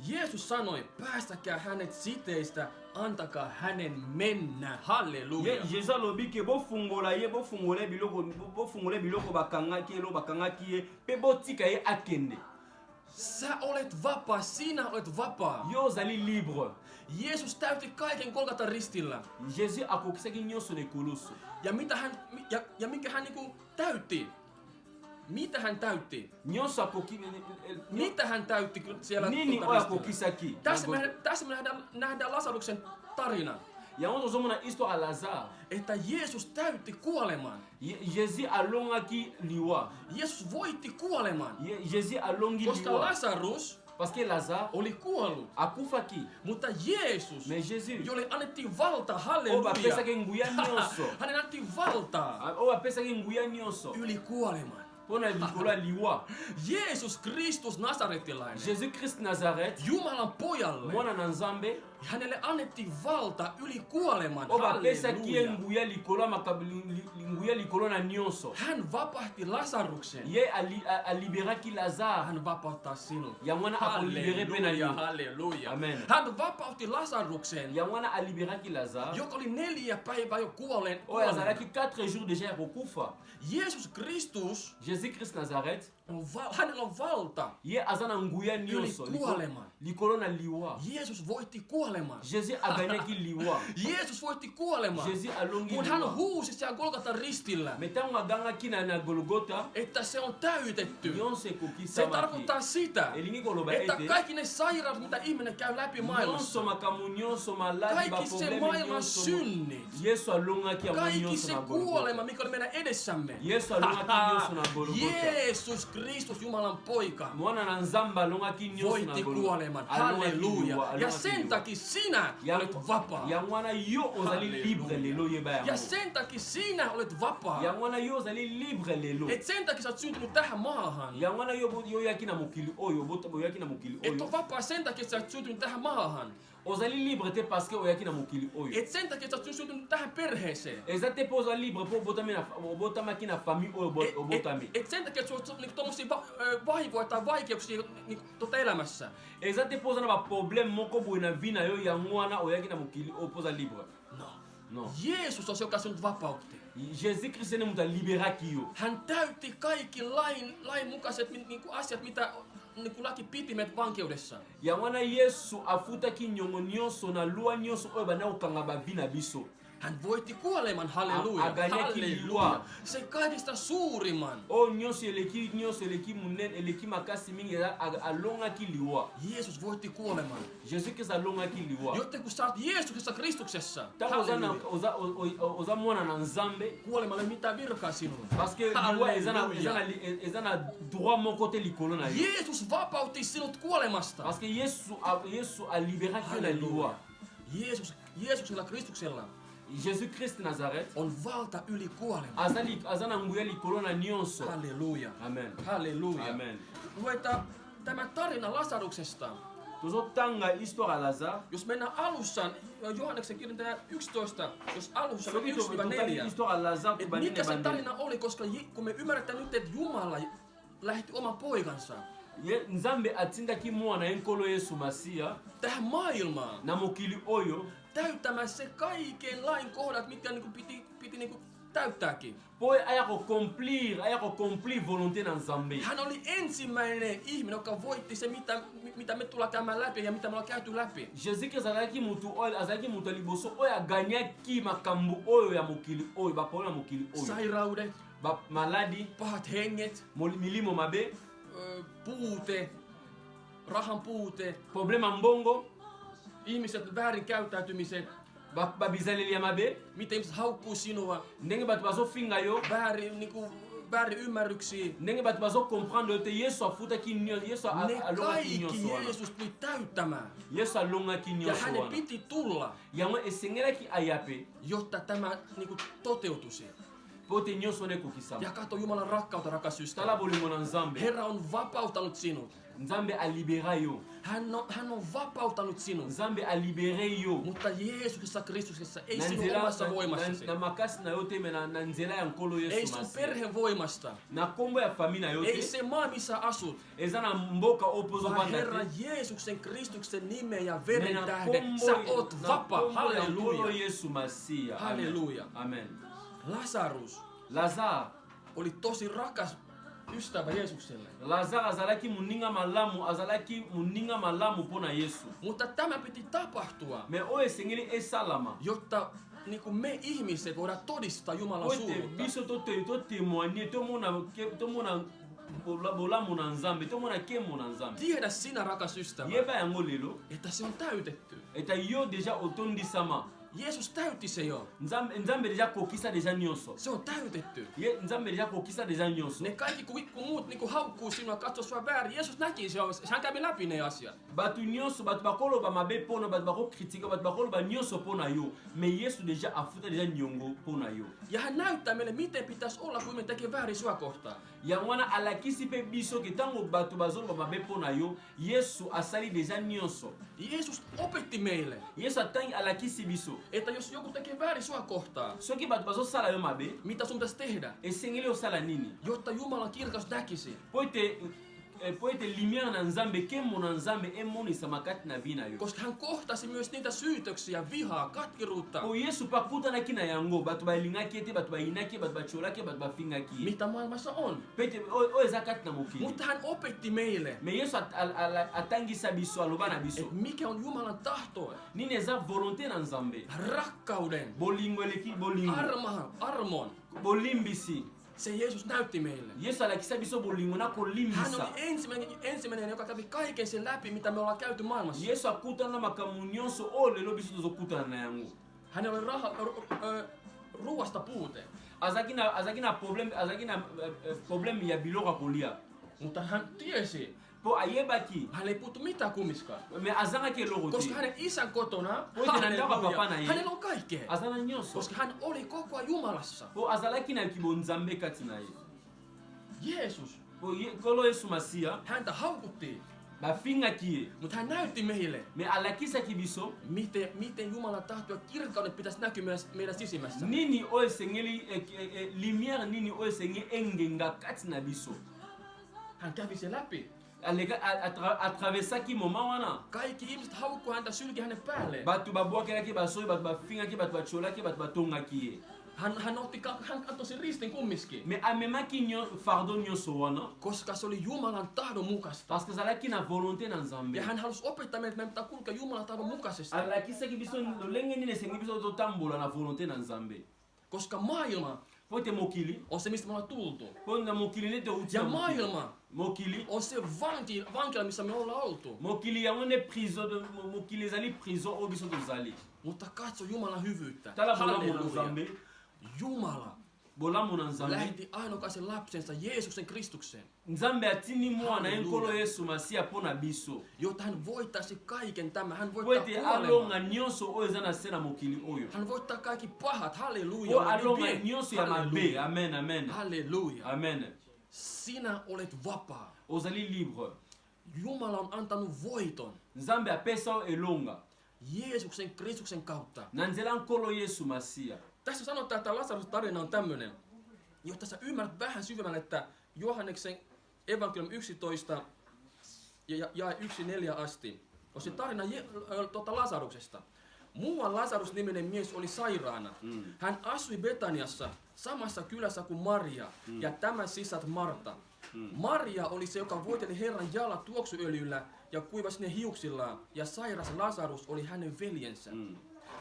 Jeesus sanoi, päästäkää hänet siteistä, antakaa hänen mennä. Halleluja. Jeesus alobi ke bofungole biloko bakangaki ye pe botika ye akende. Sä olet vapaa, sinä olet vapaa. Yo ozali libre. Jeesus täytti kaiken Golgatan ristillä. Jésus akokisaki nyonso na ekulusu. Ja minkä hän niinku täytti? Mitä hän täytti? Nyonso akoki. Mitä hän täytti siellä nini oyo akokisaki? Tässä me nähdään Lasaruksen tarina. Ja on tozomona histoire à Lazare. Että Jeesus täytti kuoleman. Jésus alongaki liwa. Jeesus voitti kuoleman. Jésus alongi liwa. Koska Lazarus, parce que Lazare oli kuollut. Akufaki. Mutta Jeesus, mais Jésus, jolle annettiin valta, halleluja. Hänen annettiin valtaa. Yli kuoleman. Jeesus Kristus Nasaretilainen. Jésus Christ Nazareth. Jumalan pojalle. Mwana na Nzambe. Hänelle annettiin valta yli kuoleman. Hän vapahti Lasaruksen. Hän vapauttaa sinut. Halleluja. Amen. Hän vapautti Lasaruksen. Joka oli 4 päivää jo kuolleen. Jeesus Kristus. Jésus Christ Nazareth. Hänellä on valta. Yli kuoleman. Jeesus voitti kuoleman. Jésus a gagné qui liwa. Jeesus voitti kuoleman. Jésus a longi kun hän huusi siellä Golgatan ristillä. Metanga ganga kina na Golgotha. Että se on täytetty. Se tarkoittaa sitä, että kaikki ne sairaudet, mitä ihminen käy läpi maailmassa. Kaikki se maailman synnit. Kaikki se kuolema, mikä oli meidän edessämme. Jeesus Kristus, Jumalan poika, voitti kuoleman. Halleluja. Ja sen takia sinä olet vapaa. Ja sen takia sinä olet vapaa. Et sen takia sä oot syntynyt tähän maahan. Et ole vapaa sen takia sä oot syntynyt tähän maahan. Ozali libre te parce que oyaki na mokili oyo. Et sen takia sä oot syntynyt tähän perheeseen. Exacte po ozali libre po botamaki na famille oyo botami. Et sen takia sä oot niinku tommosia vahinkoja tai vaikeuksia niinku elämässä. Exacte po ozana ba problème moko boy na vie na yo yango wana oyaki na mokili oyo po ozali libre. No. Jeesus on se, joka sinut vapautti. Jésus Christ ne muta liberaki yo. Hän täytti kaikki lain mukaiset niinku asiat, mitä laki piti meidät vankeudessa. Ya wana Yesu afutaki nyongo nyonso na loi nyonso oyo bana kokanga bavi na biso. Hän voitti kuoleman, halleluja, halleluja. Se kaikista suurimman. Nyonso eleki munen, eleki makasi mingi alongaki liwa. Jeesus voitti kuoleman. Jésus Christ alongaki liwa. Joten kun sä oot Jeesuksessa Kristuksessa, oza mwana na Nzambe, kuolemalle mitään virkaa sinulle. Parce que liwa ezana droit moko te likolo na yo. Jeesus vapautti sinut kuolemasta. Parce que Yesu a libéré que la liwa. Jeesuksella Kristuksella Jésus Christ Nazareth on valta yli kuoleman. Azana nguya likolo na nyonso. Halleluja. Amen. Halleluja. Amen. Luetaan tämä tarina Lasaruksesta. Tuzotanga histoire à Lazare. Jos mennään alussa, Johanneksen kirjan 11, jos alussa 1-4. Että mikä se tarina oli, koska kun me ymmärretään nyt, että Jumala lähetti oman poikansa. Nzambe atindaki mwana enkolo Yesu Masia tähän maailmaan. Na mokili oyo täyttämään se kaiken lain kohdat, mitkä niinku piti niinku täyttääkin. Poi ayako accomplir volonté na Nzambe. Hän oli ensimmäinen ihminen, joka voitti se mitä me tullaan käymään läpi ja mitä me ollaan käyty läpi. Jésus Christ azalaki mutu liboso oyo aganyaki makambo oyo ya mokili oyo bapona mokili oyo. Sairaudet, maladi, pahat henget, milimo mabe, puute, rahan puute, problema mbongo, ihmiset väärin käyttäytymiset, babizaleli ya mabe, miten ihmiset haukkuu sinua, ndenge batu bazofinga yo, väärin ymmärryksiä, ndenge batu bazo comprendre että Yesu afutaki nyonso, Yesu alongaki nyonso. Ne kaikki Jeesus tuli täyttämään. Yesu alongaki nyonso. Ja hänen piti tulla. Ja mä esengelaki ayape, jotta tämä niinku toteutuisi. Pote nyonso ne kokisama. Ja katso Jumalan rakkautta, rakas ystävä. Tala bolingo na Nzambe. Herra on vapauttanut sinut. Nzambe a libera yo. Hän on vapauttanut sinut. Nzambe a libere yo. Mutta Jeesuksessa Kristuksessa ei sinun omassa voimassasi. Na makasi na yote me na nzela ya nkolo Yesu Masia. Ei sun perheen voimasta. Na kombo ya famille na yote. Ei se maa missä asut. Eza na mboka opozo vanda. Herra Jeesuksen Kristuksen nimen ja veren tähden sä oot vapaa. Halleluja. Yesu Masia. Halleluja. Amen. Lazare oli tosi rakas ystävä Jeesukselle. Lazare azalaki muninga malamu pona Yesu. Mutta tämä piti tapahtua. Me oye sengeli esalama. Jotta niinku me ihmiset voidaan todistaa Jumalan suuruutta. Biso to témoigner, to mona bolamu na Nzambe, to mona kemo na Nzambe. Tiedä sinä rakas ystävä. Yeba yango lelo. Että se on täytetty. Eta yo deja otondisama. Jeesus täytti se jo. Nzambe deja kokisa deja nyonso. Se on täytetty. Nzambe deja kokisa deja nyonso. Ne kaikki kun muut niinku haukkuu sinua, katsoo sua väärin. Jeesus näki se, hän kävi läpi ne asiat. Batu nyonso, batu bakoloba mabe pona, batu bakokritika, batu bakoloba nyonso pona yo. Me Yesu deja afuta deja nyongo pona yo. Ja hän näyttää meille miten pitäisi olla, kun me tekee väärin sua kohtaan. Ya wana alakisi pe biso ke tango batu bazoloba mabe pona yo, Yesu asali deja nyonso. Jeesus opetti meille. Yesu atangi alakisi biso. Että jos joku tekee väärin sua kohtaan, soki batu bazosala yo mabe, mitä sun pitäisi tehdä? Esengeli osala nini? Jotta Jumalan kirkas näkisi. Poite lumière na Nzambe, kemo na Nzambe emonisa makati na vina yo. Koska hän kohtasi myös niitä syytöksiä, vihaa, katkeruutta. Po Yesu pakutanaki na yango, batu balingaki ete, batu bainaki, batu bacholaki, batu bafingaki. Mitä maailmassa on? Pete o ezakati na mokili. Mutta hän opetti meille. Me Yesu atangisa biso, aloba na biso. Mikä on Jumalan tahto? Nini eza volonté na Nzambe. Rakkauden. Bolingo eleki bolingo. Armon. Bolimbisi. Se Jeesus näytti meille. Yesu alakisa biso bolingo na kolimbisa. Hän oli ensimmäinen, joka kävi kaiken sen läpi, mitä me ollaan käyty maailmassa. Yesu akutana makamu nyonso o lelo biso tozokutana na yango. Hänellä oli ruoasta puute. Azakina problem ya biloko kolia. Mutta hän tiesi. Po ayebaki. Hän ei puuttu mitään kummiskaan. Me azangaki eloko. Koska hänen isän kotona, hänellä on kaikkea. Azana nyonso. Koska hän oli koko ajan Jumalassa. Po azalaki na kibonzambe kati na ye. Jeesus. Po kolo Yesu Masia. Häntä haukuttiin. Bafingaki. Mutta hän näytti meille. Me alakisaki biso. Miten Jumalan tahto ja kirkkauden pitäisi näkyä meidän sisimmässä. Nini oy sengeli lumière nini oy sengeli engenga kati na biso. Hän kävi se läpi. Atravessaki moment wana. Kaikki ihmiset haukkuu häntä, sylki hänen päälleen. Batu baboakelaki basoi, batu bafingaki, batu bacholaki, batu batongaki. hän antoi sen ristin kumminkin. Mais amemaki fardeau nyonso wana. Koska se oli Jumalan tahdon mukaista. Parce que zalaki na volonté na Nzambe. Ja hän halusi opettaa meille, että meidän pitää kulkea Jumalan tahdon mukaisesti. Alakisaki biso lolenge nini esengi biso totambola na volonté na Nzambe. Koska maailma Pote mokili. on se, mistä me ollaan tultu. Pona mokili ne te uti. Ja maailma mokili on se vankila, missä me ollaan oltu. Mokili ya one prison de mokili zali prison o biso tozali. Mutta katso Jumalan hyvyyttä. Tala bolamu na Nzambe. Jumala Bolamu na Nzambe. lähetti ainokaisen lapsensa Jeesuksen Kristuksen. Nzambe atini mwana enkolo Yesu Masia pona biso. Jotta hän voittaisi kaiken tämän. Hän voittaa Pote kuoleman. alonga nyonso oyo eza na se na mokili oyo. Hän voittaa kaikki pahat. Halleluja. O alonga nyonso ya mabe. Amen, amen. Halleluja. Amen. Sinä olet vapaa. Ozali libre. Jumala on antanut voiton Nzambe apesa o elonga. Jeesuksen Kristuksen kautta. Na nzela nkolo Yesu Masia. Tässä sanotaan, että Lasarus tarina on tämmöinen, jotta sä ymmärrät vähän syvemmälle, että Johanneksen evankeliumi 11 ja 1:4 asti on se tarina Lasaruksesta. Muuan Lasarus-niminen mies oli sairaana. Hän asui Betaniassa, samassa kylässä kuin Maria ja tämän sisat Marta. Maria oli se, joka voiteli Herran jalat tuoksuöljyllä ja kuivasi ne hiuksillaan, ja sairas Lasarus oli hänen veljensä.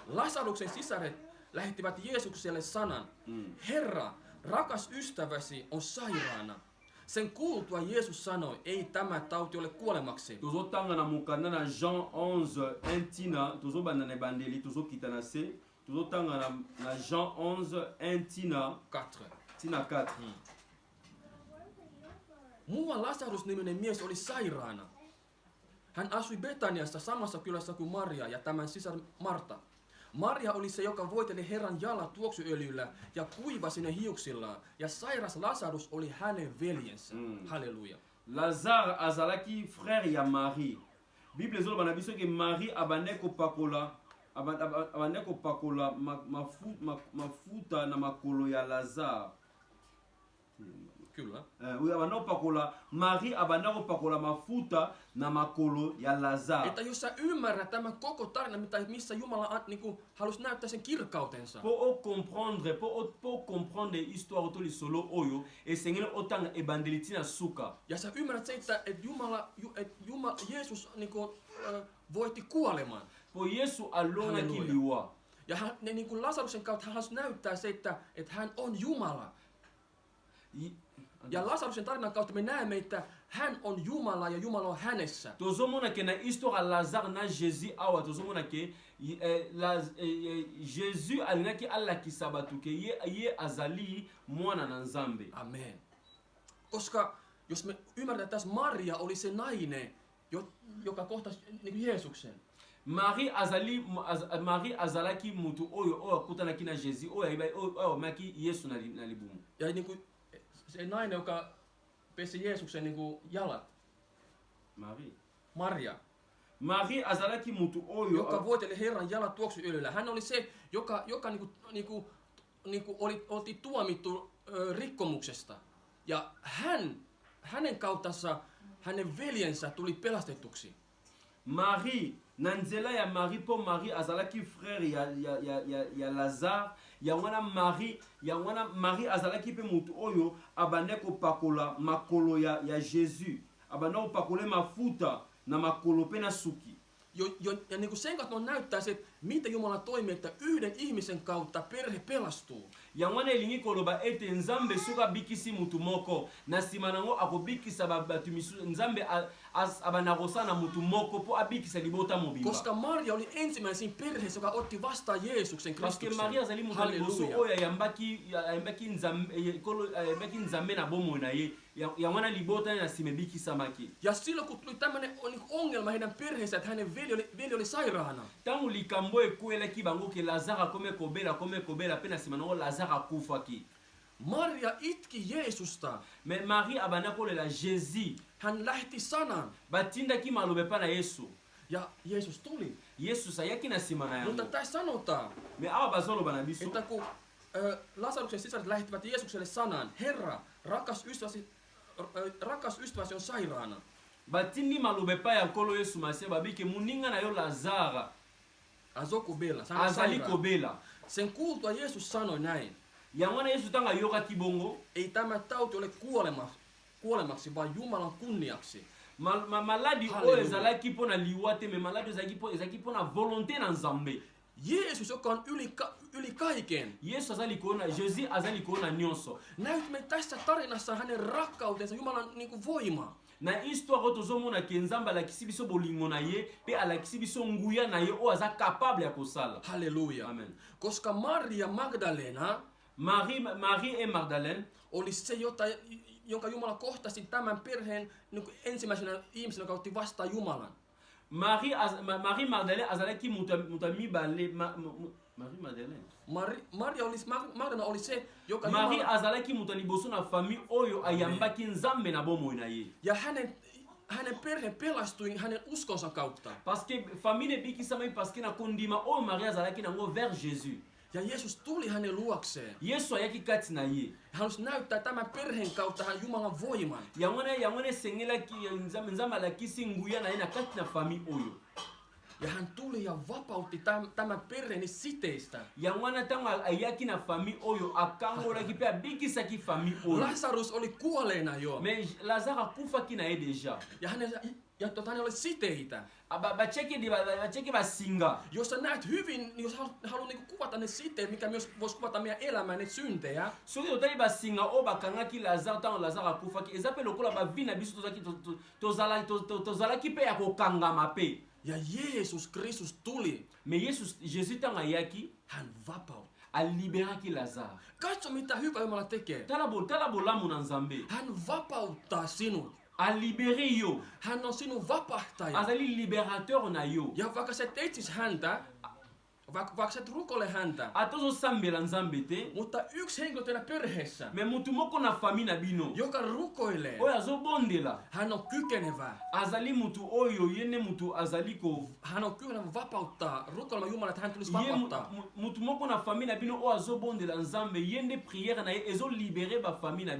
Lasaruksen sisaret lähettivät Jeesukselle sanan: Herra, rakas ystäväsi on sairaana. Sen kuultua Jeesus sanoi: ei tämä tauti ole kuolemaksi. Tozotanga mukanda na Jean 11 entina tozobanda na bandeli tozokita na se tozotanga na Jean 11 entina 4. Muuan Lasarus-niminen mies oli sairaana. Hän asui Betaniassa, samassa kylässä kuin Maria ja tämän sisar Marta. Maria oli se, joka voiteli Herran jalat tuoksuöljyllä ja kuivasi ne hiuksillaan, ja sairas Lasarus oli hänen veljensä. Halleluja. Lazare azalaki frère ya Marie. Bible zolo bana biso ke Marie abandeko pakola mafuta na makolo ya Lazare. Kyllä. Marie abandako pakola mafuta na makolo ya Lazare. Että jos sä ymmärrät tämän koko tarina, missä Jumala halusi näyttää sen kirkkautensa. Pour comprendre histoire to lisolo oyo esengele otanga ebandelitina suka. Ja sä ymmärrät se, että Jeesus voitti kuoleman. Po Yesu alonga kiliwa. Ja Lasaruksen kautta hän halusi näyttää se, että hän on Jumala. Ja Lasaruksen tarinan kautta me näemme, että hän on Jumala ja Jumala on hänessä. Tozomona ke na histoire Lazare na Jésus awa tozomona ke Jésus alinaki alakisa batu ke ye azali mwana na Nzambe. Amen. Koska jos me ymmärretään, tässä Maria oli se nainen, joka kohtasi Jeesuksen. Marie azalaki mutu oyo akutanaki na Jésus oyo maki Yesu na libumu. Ja se nainen, joka pesi Jeesuksen jalat. Maria azalaki mutu oyo joka voiteli Herran jalat tuoksuöljyllä. Hän oli se, joka oli tuomittu rikkomuksesta. Ja hänen kauttansa hänen veljensä tuli pelastetuksi. Marie, nanzela ya Marie po Marie azalaki frère ya Lazare. Ya wana Marie azalaki pe mutu oyo abandeko pakola makolo ya Jésus. Abandeko pakole mafuta na makolo pe na suki. Ja sen kautta näyttää se, että miten Jumala toimii, että yhden ihmisen kautta perhe pelastuu. Ya wana elingi koloba ete Nzambe suka bikisi mutu moko na sima nango akobikisa batu misu Nzambe abanakosana mutu moko po abikisa libota mobimba. Koska Maria oli ensimmäisin perheessä, joka otti vastaan Jeesuksen Kristuksen. Koska Maria zali mutu liboso oya yambaki Nzambe na bomo na ye. Ya wana libota na sime bikisamaki. Ja silloin kun tuli tämmöinen ongelma heidän perheessä, että hänen veli oli sairaana. Tangu likambo ekuelaki bango ke Lazare kome kobela pe na sima nango Lazare akufaki. Maria itki Jeesusta. Mais Marie abana kolela Jésus. Hän lähti sanan. Batindaki malobe pa na Yesu. Ja Jeesus tuli. Yesus ayaki na sima na yango. Mutta tässä sanotaan, me awa bazoloba na biso, että kun Lasaruksen sisaret lähettivät Jeesukselle sanan: Herra, rakas ystäväsi on sairaana. Batindi malobe pa ya nkolo Yesu Masia babike muninga na yo Lazare azokubela, azali kobela. Sen kuultua Jeesus sanoi näin: Yangwana Yesu tanga yoka kibongo. Ei tämä tauti ole kuolemaksi, vaan Jumalan kunniaksi. Maladi o ezalaki pona liwate, me maladi ezalaki pona volonté na Nzambe. Jeesus, joka on yli kaiken. Yesu azali kuona, Jésus azali kuona nyonso. Näytämme tässä tarinassa hänen rakkautensa, Jumalan niinku voima. Na histoire tozomona ke Nzambe alakisi biso bolingo na ye pe alakisi biso nguya na ye o aza capable ya kosala. Halleluja. Amen. Koska Maria Magdalena, Marie et Magdalene oli se, jonka Jumala kohtasi tämän perheen niin ensimmäisenä ihmisenä, joka otti vastaan Jumalan. Marie Magdalene azalaki mutami bale Marie Magdalene. Magdalena oli se, joka Marie azalaki mutali boso na famille oyo ayambaki Nzambe na bomoi na ye. Ja hänen perhe pelastui hänen uskonsa kautta. Parce que famille bikisama parce que na kondima oyo Marie azalaki nango vers Jésus. Ja Jeesus tuli hänen luokseen. Yesu ayaki kati na ye. Hän halusi näyttää tämän perheen kautta hän Jumalan voiman. Yangone sengelaki Nzambe alakisi nguya na ye na kati na famille oyo. Ja hän tuli ja vapautti tämän perheen siteistä. Yangwana tanga ayaki na famille oyo akangolaki pe abikisaki famille oyo. Lazarus oli kuolleena jo. Mais Lazare akufaki na ye déjà. Ja hänellä oli siteitä. Bacheki basinga. Jos sä näet hyvin, jos haluat niinku kuvata ne siteet, mikä myös voisi kuvata meidän elämää, ne syntejä. Soki otali basinga o bakangaki Lazare tango Lazare akufaki ezape lokola bavi na biso tozalaki pe ya kokangama pe. Ja Jeesus Kristus tuli. Mais Jésus tanga yaki, hän vapautti. Aliberaki Lazare. Katso mitä hyvä Jumala tekee. Tala bolamu na Nzambe. Hän vapauttaa sinut. A libéré yo. Hän on sinun vapahtaja. Azali libérateur na yo. Ja vaikka sä et etsis häntä, vaikka sä et rukoile häntä, atozo sambela Nzambe te, mutta yksi henkilö teidän perheessä, me mutu moko na famille na bino, joka rukoilee, oyo azobondela, hän on kykenevä. Azali mutu oyo yene mutu azali ko, hän on kykenevä vapauttaa, rukoilemaan Jumala, että hän tulisi vapauttaa. Mutu moko na famille na bino oyo azobondela Nzambe yende prière na ye ezo libérer ba famille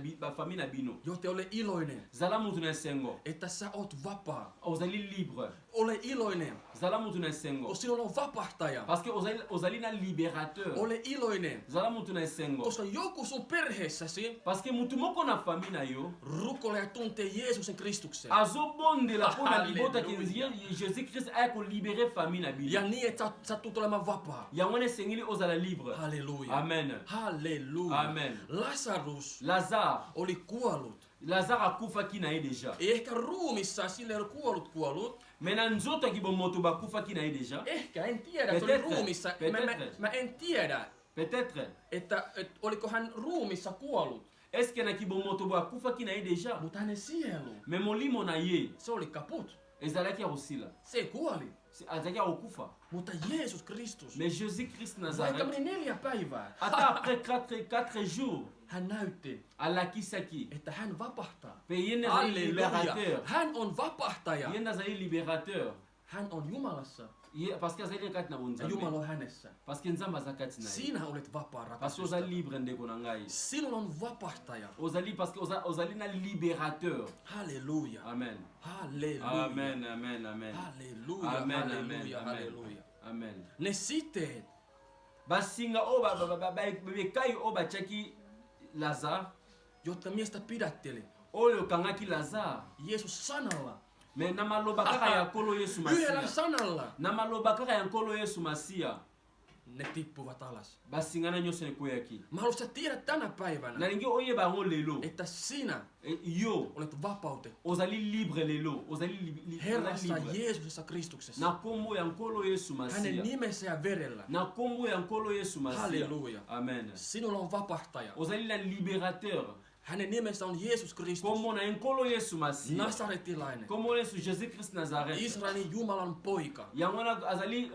na bino. Joten ole iloinen, zala mutu na sengo, että sä oot vapaa. Ozali libre. Ole iloinen, zala mutu na sengo, koska sinulla on vapahtaja. Parce que ozali na libérateur. Ole iloinen, zala mutu na sengo, koska joku sun perheessäsi, parce que mutu moko na famille na yo, rukoilee ja tuntee Jeesuksen Kristuksen. Azobondela pona libota ke Jésus Christ a ko libérer famille na bino. Ja niin, että sä tulet olemaan vapaa. Yangone sengili ozala libre. Halleluja. Amen. Halleluja. Amen. Lazare oli kuollut. Lazare akufaki na ye déjà. Ei ehkä ruumissa sille ei ole kuollut. Mena nzoto kibomoto bakufaki na ye déjà. Ehkä, en tiedä, että oli ruumissa. Mä en tiedä, peut-être, että oliko hän ruumissa kuollut. Est-ce que na kibomoto bakufaki na ye déjà? Mutta hänen sielu, me molimo na ye, se oli kaput. ezalaki ya kosila. Se kuoli. Azalaki ya kokufa. Mutta Jeesus Kristus, mais Jésus Christ vaikka Nazareth, meni 4 päivää, ata après 4 jours, hän näytti, alakisaki, että hän vapahtaa. pe yene azali libérateur. Hän on vapahtaja. Yene azali libérateur. Hän on Jumalassa. Parce que azali kati na Ja bonzambe. Jumala on hänessä. Parce que Nzambe aza kati na ye. Sinä olet vapaa, Parce rakas que ozali ystävä. libre ndeko na ngai. Sinulla on vapahtaja. Ozali parce que ozali na libérateur. Halleluja. Amen. Halleluja. Amen, amen, amen. Halleluja. Amen, Halleluja. amen, Halleluja. amen. Ne siteet, Basinga o bekai o bachaki Lazare, jotka miestä pidätteli, oyo kangaki Lazare. Jeesus sanalla, Me na maloba kaka ya nkolo Yesu yhdellä Masia. sanalla, Na maloba kaka ya nkolo Yesu Masia. ne tippuvat alas. Basingana nyonso nekoyaki. Mä haluan, että sä tiedät tänä päivänä, Nalingi oyeba yango lelo. että sinä Yo, olet vapautettu ozali libre lelo. Ozali Herrassa libre. Jeesuksessa Kristuksessa. Na kombo ya nkolo Yesu Hänen Masia. nimessä ja verellä. Na kombo ya nkolo Yesu Masia. Halleluja. Amen. Sinulla on vapahtaja. Ozali la libérateur. Hänen nimessä on Jeesus Kristus. Kombo na nkolo Yesu Masia. Nasaretilainen. Kombo Yesu Jésus Christ Nazareth. Israelin Jumalan poika. Yangona azali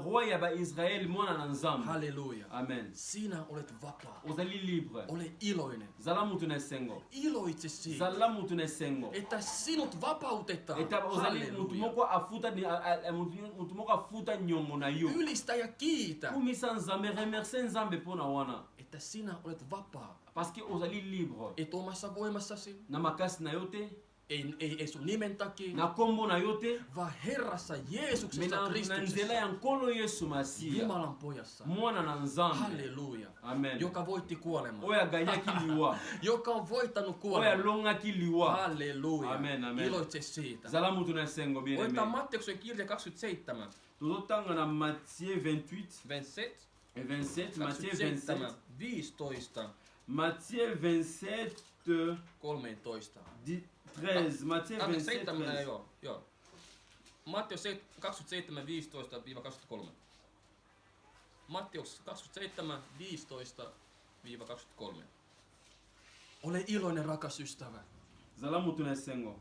roi ya ba Israel mwana na Nzambe. Halleluja. Amen. Sinä olet vapaa. Ozali libre. Ole iloinen. Zala mutu na sengo. Iloitse siitä, Zala mutu na sengo. että sinut vapautetaan. Eta ozali mutu Halleluja. moko afuta ni mutu moko afuta nyongo na yo. Ylistä ja kiitä, Kumisa Nzambe, remercie Nzambe pona wana. että sinä olet vapaa. Parce que ozali libre. Et omassa voimassasi, Na makasi na yo te, ei sun nimen takia, na kombo na yote, vaan Herrassa Jeesuksessa na nzela Kristuksessa, ya nkolo Yesu Masia, Jumalan pojassa. mwana na Nzambe. Halleluja. Amen. Joka voitti kuoleman. Oya ganyaki liwa, Joka on voittanut oya kuoleman. longaki liwa. Halleluja. Amen, amen. Iloitse siitä. Zala mutu na sengo bien Otetaan aimé. Matteuksen kirja 27. Tuzotanga na Matthieu 28 27. et 27, Matthieu 27. 15. Matthieu 27 13. 13, Matthieu 27 13. Joo. Matteus 27, 15-23. Matteus 27, 15-23. Ole iloinen, rakas ystävä. Zala mutu na sengo.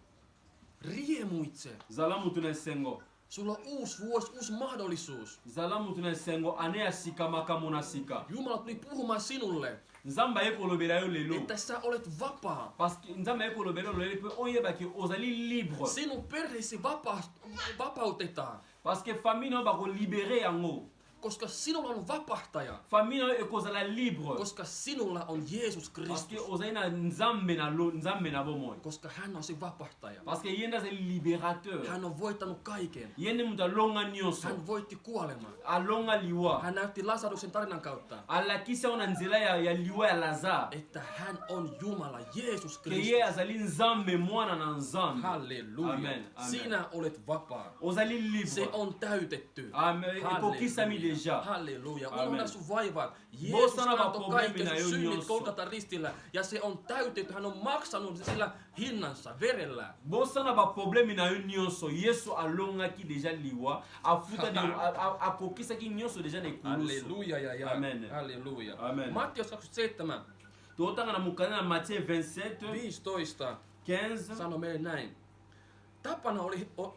Riemuitse. Zala mutu na sengo. Sulla on uusi vuosi, uusi mahdollisuus. Zala mutu na sengo ane ya sika makamuna sika. Jumala tuli puhumaan sinulle, Nzamba ekolobela yo lelo. että sä olet vapaa. Parce que Nzamba ekolobela yo lelo pe oyebaki ozali libre. Sinun perheesi vapautetaan, Parce que famille no bako libérer yango. koska sinulla on vapahtaja. Famille no ekozala libre. Koska sinulla on Jeesus Parce que Kristus. ozali na Nzambe na bomoi. Koska hän on se vapahtaja. Parce que yenda c'est libérateur. Hän on voittanut kaiken. Yende mutu alonga nyonso. Hän voitti kuoleman. Alonga liwa. Hän näytti Lasaruksen tarinan kautta, Alakisa ona nzela ya liwa ya Lazare. että hän on Jumala, Jeesus Que ye Kristus. azali Nzambe mwana na Nzambe. Halleluja. Amen, amen. Sinä olet vapaa. Ozali Se libre. on täytetty. Amen. Ekokisami deja. Halleluja. Amen. Unohda sun vaivat. Jeesus Bostana kantoi va kaikki problemi na sun synnit yonyoso. Golgatan ristillä. Ja se on täytetty. Hän on maksanut sillä hinnansa, verellä. Bosana ba problème na yo nyonso. Yesu alongaki deja liwa. Afuta de akokisaki nyonso deja na ekulusu. Halleluja ja Amen. halleluja. Amen. Matteus 27, Totanga na mukana na Matthieu 27 15 15. sanoi meille näin.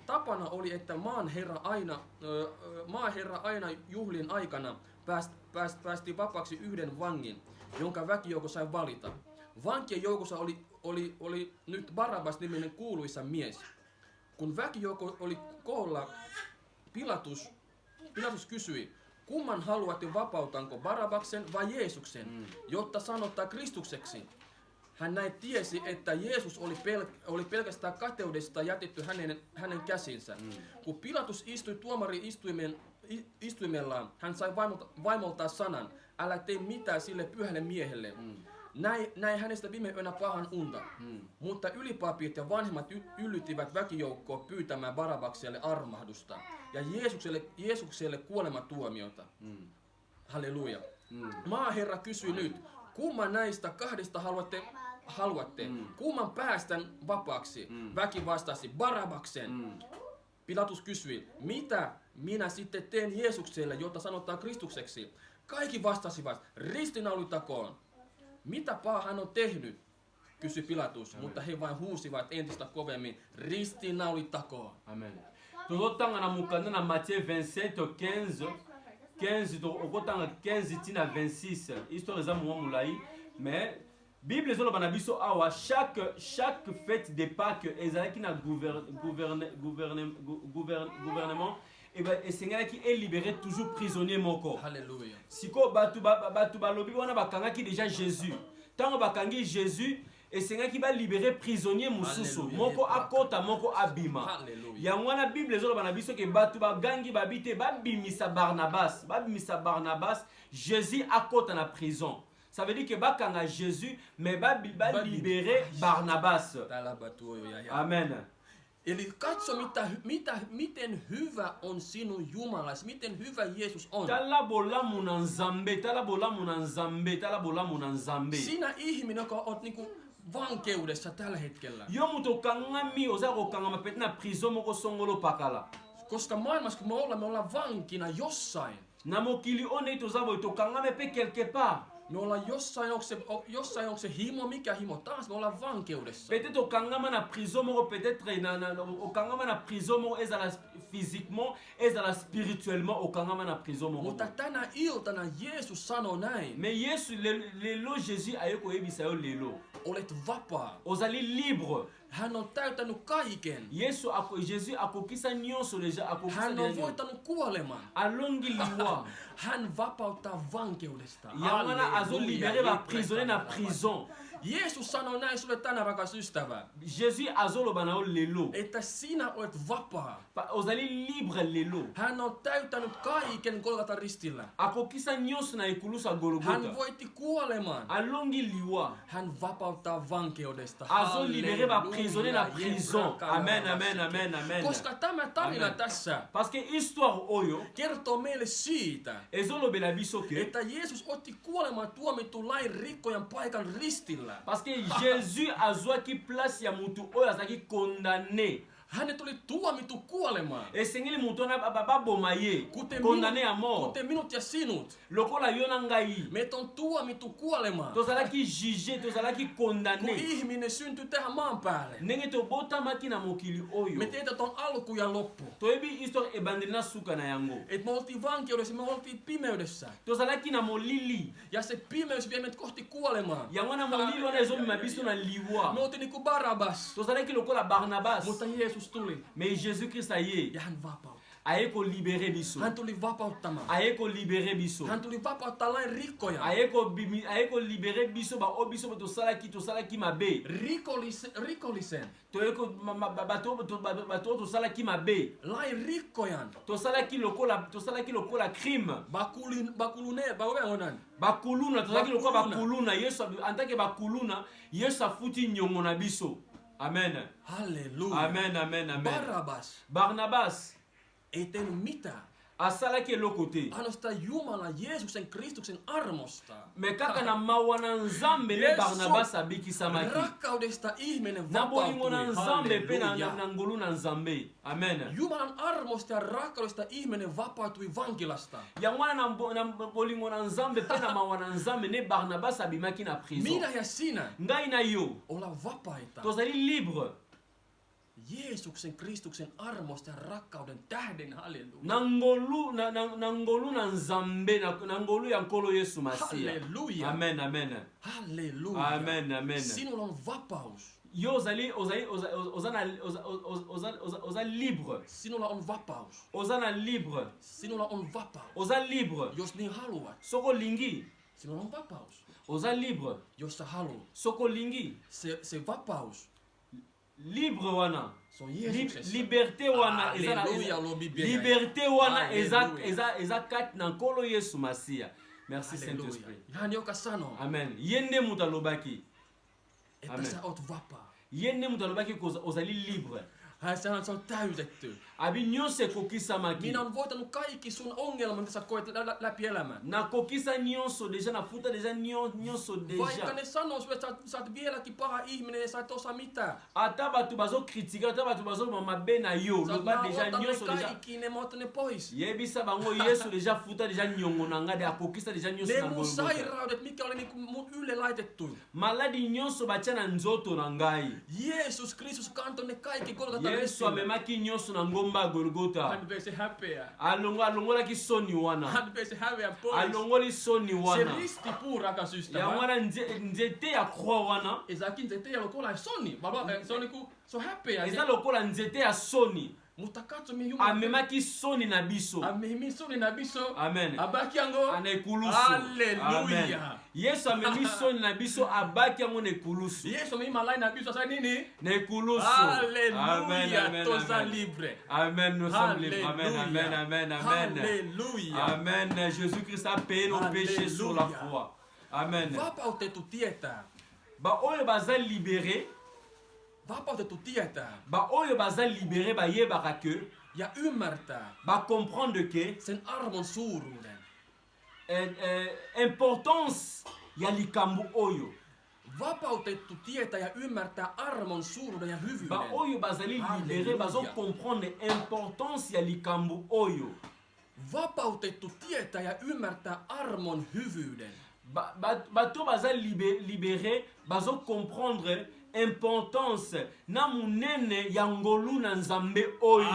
Tapana oli, että maaherra aina juhlien aikana päästi vapaaksi yhden vangin, jonka väkijoukko sai valita. Vankien joukossa oli nyt Barabbas niminen kuuluisa mies. Kun väkijoukko oli koolla, Pilatus kysyi, kumman haluatte, vapautanko Barabbaksen vai Jeesuksen, jotta sanottaa Kristukseksi? Hän näin tiesi, että Jeesus oli pelkästään kateudesta jätetty hänen käsinsä. Kun Pilatus istui tuomari-istuimellaan, hän sai vaimoltaan sanan, älä tee mitään sille pyhälle miehelle. Näin hänestä viime yönä pahan unta. Mutta ylipapit ja vanhemmat yllyttivät väkijoukkoa pyytämään Barabbakselle armahdusta ja Jeesukselle kuolematuomiota. Halleluja. Maaherra kysyi nyt, kumman näistä kahdesta haluatte? Kumman päästän vapaaksi? Väki vastasi, Barabbaksen. Pilatus kysyi, mitä minä sitten teen Jeesukselle, jota sanotaan Kristukseksi? Kaikki vastasivat, ristinaulitakoon. Mitä pahaa hän on tehnyt? Kysyi Pilatus, mutta he vain huusivat entistä kovemmin, ristinaulitakoon. Amen. Tozotanga na mukanda na Matthieu 27 15 okotanga 15 tina 26. Histoire za mulai, mais Bible zolo na biso awa chaque fête de Pâques ezalaki na gouvernement et ben esengaki est libéré toujours prisonnier moko. Halleluja. Siko batu balobi wana bakangaki déjà Jésus. Tango bakangi Jésus esengaki ba libérer prisonnier mususu moko akota moko abima. Yango wana Bible zolo na biso ke batu bagangi babite babimisa Barnabas Jésus akota na prison. Ça veut dire que bakanga Jésus mais ba libérer Barnabas. Amen. Eli katso miten hyvä on sinun Jumalasi, miten hyvä Jeesus on. Tala bolamu na Nzambe. Sinä ihminen, joka on niinku vankeudessa tällä hetkellä. Yo muto kangami oza ko kangama pet na prison moko songolo pakala. Koska maailmassa kun me ollaan vankina jossain. Na mokili one toza boy to kangame pe quelque part. Me ollaan jossain, onko se himo, mikä himo taas, me ollaan vankeudessa. Peut-être okangama na prison moko, peut-être okangama na prison moko ezala physiquement, ezala spirituellement okangama na prison moko. Mutta tänä iltana Jeesus sanoo näin. Mais Yesu lelo Jésus ayeko yebisa yo lelo. Olet vapaa. Ozali libre. Hän on täyttänyt kaiken. Jésus akokisa nyonso deja akokisa. Hän on voittanut kuoleman. Alongi liwa. Hän vapauttaa vankeudesta. Yamana azo libérer ba prisonnier na prison. Jeesus sanoo näin sulle tänään, rakas ystävä, Jésus azoloba na yo lelo. että sinä olet vapaa. Ozali libre lelo. Hän on täyttänyt kaiken Golgatan ristillä. Akokisa nyonso na ekulusa Golgota. Hän voitti kuoleman. Alongi liwa. Hän vapauttaa vankeudesta. Azo libéré ba prisonnier na prison. Amen, amen, amen, amen. Koska tämä tarina tässä Parce que histoire oyo kertoo meille siitä, ezolobela biso ke että Jeesus otti kuolemaan tuomitun lain rikkojan paikan ristillä. parce que Jésus azwaki place ya mutu oyo azalaki condamné. Hänet oli tuomittu kuolemaan. Esengeli mutu wana baboma ye condamné à mort. Kuten minut ja sinut. Lokola yo na ngai Meitä on tuomittu kuolemaan. tozalaki jugé, tozalaki Kun condamné. ihminen syntyi tähän maan päälle. Ndenge tobotamaki na mokili oyo Me tiedetään ton alku ja loppu. toyebi histoire ebandeli na suka na yango. Et me oltiin vankeudessa, me oltiin pimeydessä. Tozalaki na molili Ja se pimeys vie meidät kohti kuolemaa. yango wana molili wana ezomema biso na Me liwa. oltiin niinku Barabas. Tozalaki lokola Barnabas. Mutta Jeesus tuli Mais Jésus-Christ aye ja hän vapautti. aye ko libérer biso. Hän tuli vapauttamaan. Aye ko libérer biso. Hän tuli vapauttaa lain rikkoja. Aye ko libérer biso ba o biso tosalaki mabe. Rikollisen. Toyeko bato tosalaki mabe. Lain rikkojan. Tosalaki lokola crime. Bakuluna tozalaki lokola bakuluna. Yesu antake bakuluna, Yesu afuti nyongo na biso. Amen. Halleluja. Amen, amen, amen. Barnabas ei Barnabas tehnyt mitään. asalaki eloko te. Ainoastaan Jumalan Jeesuksen Kristuksen armosta. Me kaka na mawa na Nzambe ne Barnabas abikisamaki. Rakkaudesta ihminen Na bolingo na vapautui. Nzambe pe Halleluja. na ngolu na Nzambe. Amen. Jumalan armosta ja rakkaudesta ihminen vapautui vankilasta. Yango wana na bolingo na Nzambe pe na mawa na Nzambe ne Barnabas abimaki na prison. Minä ja sinä Ngai na yo ollaan vapaita. tozali libre. Jeesuksen Kristuksen armosta ja rakkauden tähden. Halleluja. Na ngolu na Nzambe na ngolu ya nkolo Yesu Masia. Halleluja. Amen, amen. Halleluja. Amen, amen. Sinulla on vapaus. Yo oza libre. Sinulla on vapaus. Oza libre. Sinulla on vapaus. Oza libre. Jos niin haluat, Soko lingi. sinulla on vapaus. Oza libre. Jos sä haluat, Soko lingi. se vapaus, Libre wana. se on Jeesuksessa. Liberté wana Halleluja, lobi bien. liberté wana Halleluja. eza kat na nkolo Yesu Masia. Merci Halleluja. Saint-Esprit. Hän joka sanoo, Amen. Yende mutu alobaki. että Amen. sä oot vapaa. Yende mutu alobaki ozali libre. Hän sanoo, että se on täytetty. Abi nyonso ekokisamaki. Minä on voitanut kaikki sun ongelmat, mitä sä koet läpi elämän. Nakokisa nyonso deja, nafuta deja nyonso Vaikka deja. ne sanoo sulle, että sä oot vieläkin paha ihminen ja sä et osaa mitään. Ata bato bazokritika, ata bato bazoloma mabe na yo, Sä oot loba deja ottanut nyonso ne deja. kaikki, ne mä otan ne pois. Yebisa bango Yesu deja futa deja nyongo na ngade akokisa deja nyonso Ne na mun Golgotha. sairaudet, mikä oli niinku mun ylle laitettu. Maladi nyonso batia na nzoto na ngai. Jeesus Kristus kantoi ne kaikki Golgatan Yesu ristillä. amemaki nyonso na ngomba ya Golgotha. Hän vei se häpeää. Alongolaki soni wana. Hän vei se häpeän pois. Alongoli soni Se wana. ristipuu, rakas Ya ystävä. wana nzete ya croix wana. Esäkin se teillä on soni. Se on niinku, se on häpeä. Eza lokola nzete ya soni. Mutta katso mihin Jumala. Amemaki soni na biso. Mihin soni na biso. Amen. Abaki yango. Anekulusu. Halleluja. Yesu amemi soni na biso abaki yango nekulusu. Yesu amemima laini na biso. Sasa nini? Nekulusu. Halleluja. Toza libre. Amen, nous sommes libres. Amen, amen, amen, amen. Halleluja. Amen. Jésus-Christ a payé nos péchés sur la Alléluia. croix. Amen. Vapautettu tietää. Ba oyo baza libéré, Vapautettu tietää. ba oyo baza libéré ba yebaka ke, Ja ymmärtää ba comprendre que sen arvon suuruuden. importance ya likambo oyo. Vapautettu tietää ja ymmärtää armon suuruuden ja Ba hyvyyden. oyo bazali libéré Alléluia. bazo comprendre importance ya likambo oyo. Vapautettu tietää ja ymmärtää armon hyvyyden. Bato baza libéré bazo comprendre importance na munene ya ngolu na Nzambe oyo.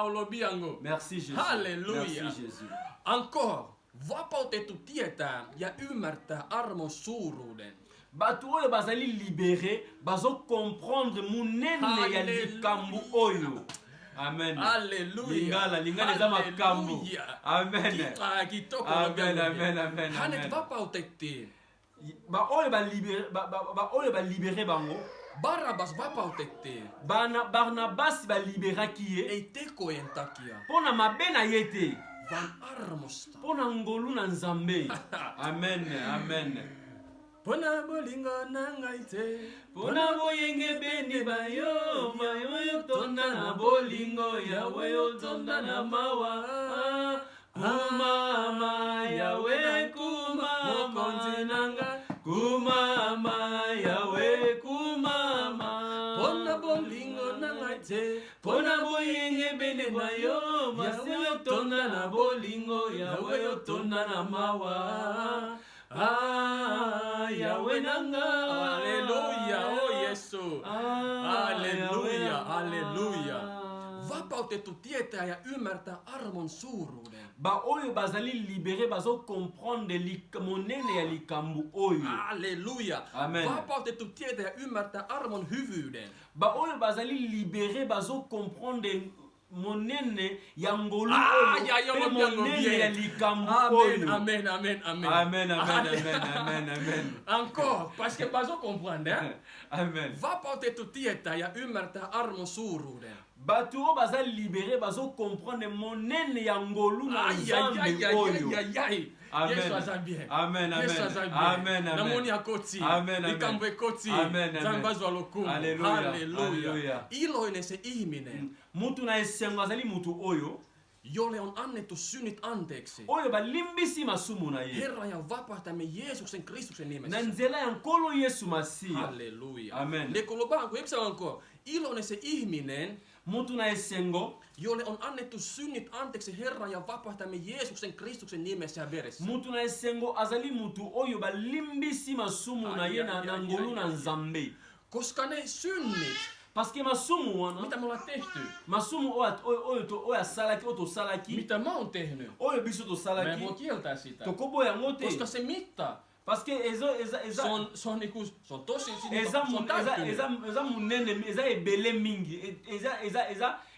Olobiango. Merci Jésus. Halleluja. Merci Jésus. Encore. Vapautettu tietää ja ymmärtää armon suuruuden. Bato oyo bazali libéré bazo comprendre munene ya likambo oyo. Amen. Halleluja. Lingala eza makambo. Amen. Kitoko. Amen, amen, amen, Hänet amen. vapautettiin. ba oyo ba libéré bango. Barnabas vapautettiin. Barnabas ba liberaki ye. Ei tekojen takia. Pona mabena yete. Vaan armosta. Pona ngolu na Nzambe. Amen, amen. Pona bolingo nangaite. Pona boyenge beni bayo. Mayo tonda na bolingo. Yawe tonda na mawa. Kumama Yawe kumama nanga. Kumama Yawe kumama. Pona bolingo nangaite. Pona boyenge beni bayo. Mayo tonda na bolingo. Yawe tonda na mawa. Yawe nanga. Alléluia, oh Yesu. Alléluia, alléluia. Vapautettu tietää ja ymmärtää armon suuruuden. Ba oyo bazali libéré bazo comprendre monene ya likambu oyo. Alléluia. Amen. Vapautettu tietää ja ymmärtää armon hyvyyden. Ba oyo bazali libéré bazo comprendre monene ya ngolu oyo monene ya likambu oyo. Amen, amen, amen. Amen, amen, amen, amen, amen. Encore, parce que bazo comprendre, hein? Amen. Vapautettu tietää ja ymmärtää armon suuruuden. Batu o baza libéré bazo comprendre monene ya ngolu na Nzambe oyo. Amen. Yesu aza bien. Amen, amen. Yesu aza bien. Amen, amen. Namoni akoti. Amen, amen. Likambo ekoti. Amen, amen. Zambazwa lokumu. Alleluia. Halleluja. Iloinen se ihminen. Mutu na esengo azali mutu oyo. Jolle on annettu synnit anteeksi. Oyo balimbisi masumu na ye. Herra ja vapahtamme Jeesuksen Kristuksen nimessä. Na nzela ya nkolo Yesu Masiya. Halleluja. Amen. Lekolobanko, eikö se onko? Iloinen se ihminen. Mutu na esengo. Jolle on annettu synnit anteeksi Herra ja vapahtamme Jeesuksen Kristuksen nimessä ja veressä. Mutu na esengo azali mutu oyo balimbisi masumu na ye na ngolu na Nzambe. Koska ne synnit. Parce que masumu wana. Mitä me ollaan tehty? Masumu oyo salaki oto salaki. Mitä mä oon tehnyt? Oyo biso to salaki. Mä en voi kieltää sitä. To kobo ya ngote. Koska se mitta. Parce que se on niinku se on tosi eza munene eza ebele mingi